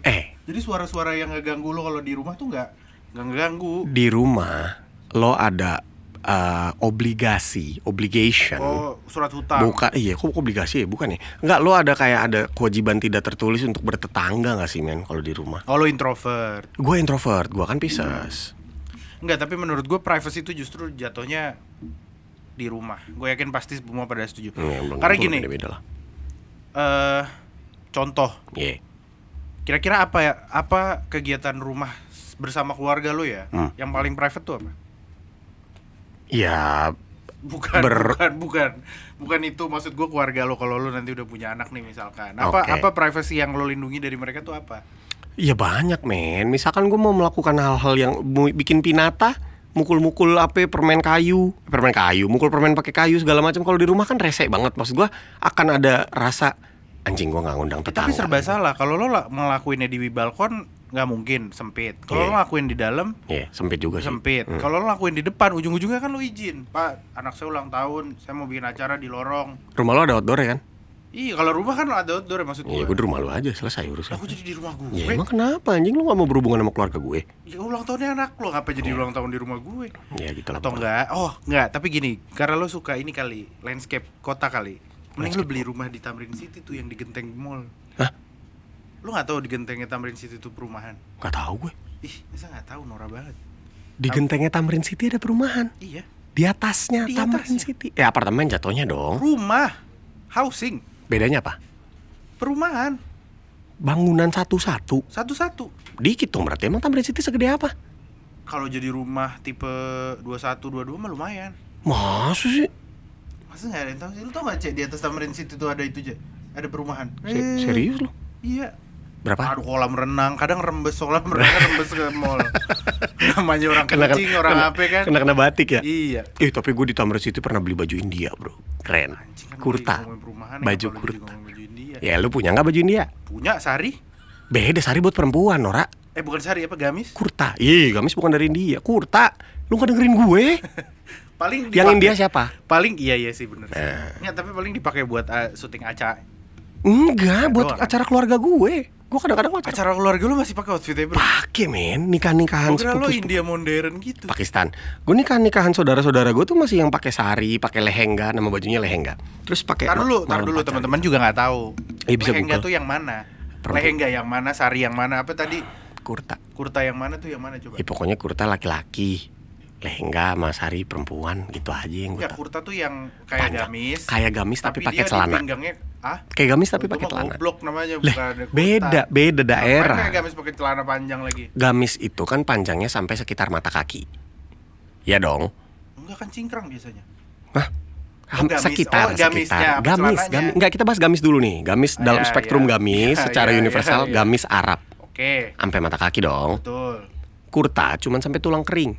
Jadi suara-suara yang ngeganggu lo kalau di rumah tuh nggak ngeganggu. Di rumah lo ada obligation. Oh, surat hutang. Bukan, iya, kok obligasi ya? Bukan ya? Enggak, lo ada kayak ada kewajiban tidak tertulis untuk bertetangga nggak sih, men, kalau di rumah? Oh, lo introvert. Gue introvert, gue kan Pisces. Enggak, tapi menurut gue privacy itu justru jatuhnya di rumah. Gue yakin pasti semua pada setuju. Belum Karena tentu, gini, beda-beda lah. contoh, Iya. Kira-kira apa ya? Apa kegiatan rumah bersama keluarga lu ya? Yang paling private tuh apa? Ya Bukan, bukan itu maksud gue keluarga lo kalau lo nanti udah punya anak nih misalkan. Oke. Apa privacy yang lo lindungi dari mereka tuh apa? ya banyak men. Misalkan gue mau melakukan hal-hal yang bikin pinata, mukul-mukul permen kayu, mukul permen pakai kayu segala macam. Kalau di rumah kan rese banget. Maksud gue akan ada rasa anjing gue nggak ngundang tetangga. Tapi serba salah. Kalau lo ngelakuinnya di balkon nggak mungkin, sempit. Kalau Iya. lo ngelakuin di dalam Iya, sempit juga sih. sempit. Kalau lo ngelakuin di depan, ujung-ujungnya kan lo izin. Pak, anak saya ulang tahun, saya mau bikin acara di lorong. Rumah lo ada outdoor ya kan? Iya, kalau rumah kan ada outdoor ya maksud Iya, gue. gue di rumah lo aja, selesai urusan. Aku jadi di rumah gue. Ya emang kenapa anjing lu gak mau berhubungan sama keluarga gue? Ya ulang tahunnya anak lo, ngapa jadi ulang tahun di rumah gue? Ya gitu lah. Atau enggak? Oh, enggak, tapi gini, karena lo suka ini kali, landscape kota kali. Mending lo beli rumah di Tamrin City tuh yang di Genteng Mall. Hah? Lo nggak tahu di Gentengnya Tamrin City itu perumahan? Gak tahu gue. Ih, masa nggak tahu, norak banget. Di gentengnya Tamrin City ada perumahan. Iya, Di atasnya Di Tamrin atasnya. City. Ya apartemen jatuhnya dong. rumah, housing, Bedanya apa? perumahan, Bangunan satu-satu. satu-satu. Dikit dong berarti. Emang Tamrin City segede apa? Kalau jadi rumah tipe 21, 22 mah lumayan. Masa sih? Masa nggak ada yang tahu sih? Lu tau nggak, Cek, di atas Tamrin City tuh ada itu aja, ada perumahan. Serius lu? Iya. Berapa? Aduh, kolam renang, kadang rembes kolam renang rembes ke mall. Namanya orang kencing, orang apa kan? Kena batik ya? Iya. Tapi gue di Tamrin City pernah beli baju India bro. Keren. Anjing, kan Kurta. ngomongin perumahan, Baju kenapa lu jadi kurta. ngomongin baju India? Ya lu punya gak baju India? Punya Sari? Beda Sari buat perempuan Nora. Bukan Sari, apa Gamis? Kurta. Ih gamis bukan dari India. Kurta. Lu gak dengerin gue? Paling Yang dipakai- India siapa? Paling iya sih bener sih. Nggak, tapi paling dipakai buat syuting acara. Enggak, buat doang, kan? acara keluarga gue. Gue kadang-kadang acara Acara keluarga lu masih pakai outfitnya bro? pakai men, nikah-nikahan Gua kira lu sepupu India modern gitu. Pakistan. Gue nikah-nikahan saudara-saudara gue tuh masih yang pakai sari, pakai lehenga, nama bajunya lehenga. Terus pakai Tar dulu malam pacar teman-teman gitu. juga nggak tahu. Bisa Lehenga Google. tuh yang mana? Perempuan. Lehenga yang mana? Sari yang mana? Apa tadi? Kurta. Kurta yang mana tuh yang mana coba? Ya pokoknya kurta laki-laki, lehenga sama sari perempuan gitu aja yang gue Ya tahu. kurta tuh yang kayak Panjang. gamis. Kayak gamis tapi pakai dia di celana. pinggangnya Kayak gamis tapi itu pakai mah celana. goblok namanya, Leh, bukan kurta. beda Ngapain daerah. kayak gamis pakai celana panjang lagi? Gamis itu kan panjangnya sampai sekitar mata kaki. Ya dong. Enggak, kan cingkrang biasanya. Hah? gamis. Sekitar, Oh, gamisnya, sekitar. apa Gamis. celananya? Enggak, kita bahas gamis dulu nih. Gamis dalam Ya, spektrum ya. gamis Ya, secara ya, universal, ya, ya. gamis Arab. Oke, Sampai mata kaki dong. betul. Kurta cuman sampai tulang kering.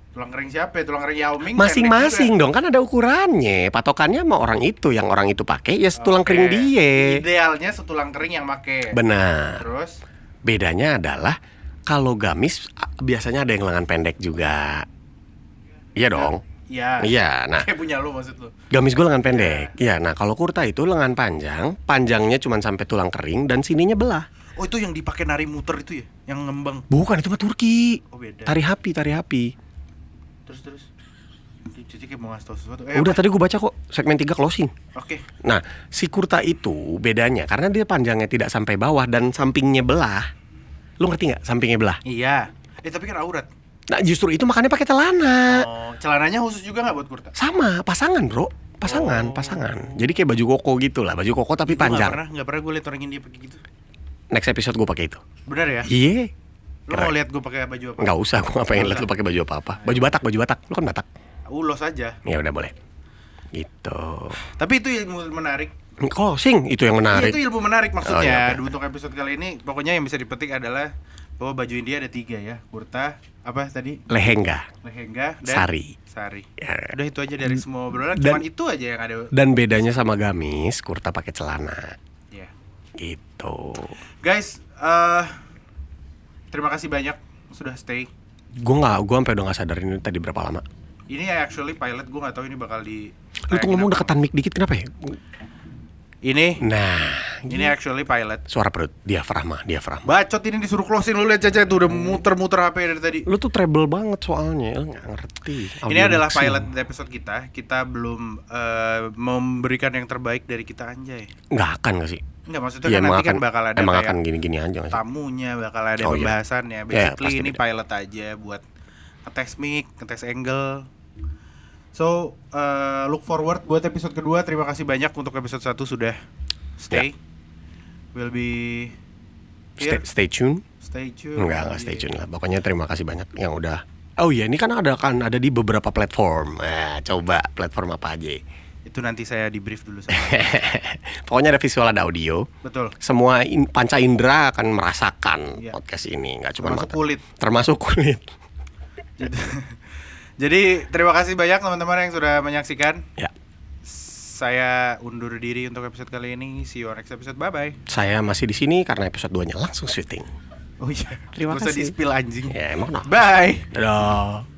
Tulang kering siapa ya? Tulang kering Yao Ming Masing-masing dong, kan ada ukurannya. Patokannya sama orang itu, yang orang itu pakai ya setulang Oke. kering dia. Idealnya setulang kering yang make. Benar. Terus Bedanya adalah kalau gamis biasanya ada yang lengan pendek juga. Iya dong. ya. Iya, nah Kayak punya lu maksud lu. gamis gue lengan pendek. Iya, nah kalau kurta itu lengan panjang, panjangnya cuma sampai tulang kering dan sininya belah. Oh, itu yang dipakai nari muter itu ya? Yang ngembang. Bukan, itu mah Turki. Oh, beda. Tari hapi. Terus. Cici kayak mau ngasih tau sesuatu. Udah tadi gue baca kok segmen 3 closing. Oke. Nah, si kurta itu bedanya karena dia panjangnya tidak sampai bawah dan sampingnya belah. Lu ngerti nggak sampingnya belah? Iya. Tapi kan aurat. Nah, justru itu makanya pakai celana. Oh, celananya khusus juga nggak buat kurta? Sama, pasangan, Bro. Pasangan. Jadi kayak baju koko gitu lah, baju koko tapi panjang. Nggak pernah gue liat orang India pakai gitu. Next episode gue pakai itu. Bener ya? Iya. Lu mau lihat gue pakai baju apa? Nggak usah, gue nggak pengen lihat lu pakai baju apa-apa. Baju Batak. Lu kan Batak. Ulos aja. Ya udah boleh. Gitu. Tapi itu ilmu menarik. Closing itu yang Iya, menarik. itu ilmu menarik Oh, maksudnya. iya, oke. Untuk episode kali ini, pokoknya yang bisa dipetik adalah bahwa baju India ada 3 ya. Kurta, apa tadi? Lehenga, Lehenga dan sari. Ya. Udah itu aja dari semua obrolan. Dan- Cuman itu aja yang ada. Dan bedanya sama gamis, kurta pakai celana. Ya. Gitu. Guys, terima kasih banyak sudah stay. Gue sampai udah nggak sadar ini tadi berapa lama. Ini actually pilot, gue nggak tahu ini bakal di. Lu tuh ngomong deketan mic dikit kenapa ya? Ini Nah, actually pilot. suara perut, diafragma. Bacot ini disuruh closing, lu lihat Caca itu udah muter-muter HP dari tadi. Lu tuh treble banget soalnya, lu nggak ngerti. Ini adalah Audio pilot mixing. episode kita. Kita belum memberikan yang terbaik dari kita, anjay. Nggak akan nggak sih? Enggak, maksudnya Iya, kan nanti kan bakal ada emang kayak akan gini-gini aja nggak sih? tamunya, bakal ada Oh, iya. pembahasannya. Ya, Basically pasti ini beda. pilot aja buat ngetes mic, ngetes angle. So, look forward buat episode kedua. Terima kasih banyak untuk episode 1 sudah stay. Ya. Will be Fir, Stay tune. stay tune. Enggak stay tune lah. Pokoknya terima kasih banyak yang udah. Oh iya, ini kan ada di beberapa platform. Nah, coba platform apa aja? Itu nanti saya di brief dulu sama. Pokoknya ada visual, ada audio. Betul. Semua panca indera akan merasakan Iya. podcast ini, nggak cuma Termasuk mata. kulit. Termasuk kulit. Jadi terima kasih banyak teman-teman yang sudah menyaksikan. Ya. Saya undur diri untuk episode kali ini. See you on next episode. Bye bye. Saya masih di sini karena episode 2-nya langsung syuting. Oh iya. Terima Nggak usah kasih. di-spill anjing. Ya emang nah. Bye. Dadah.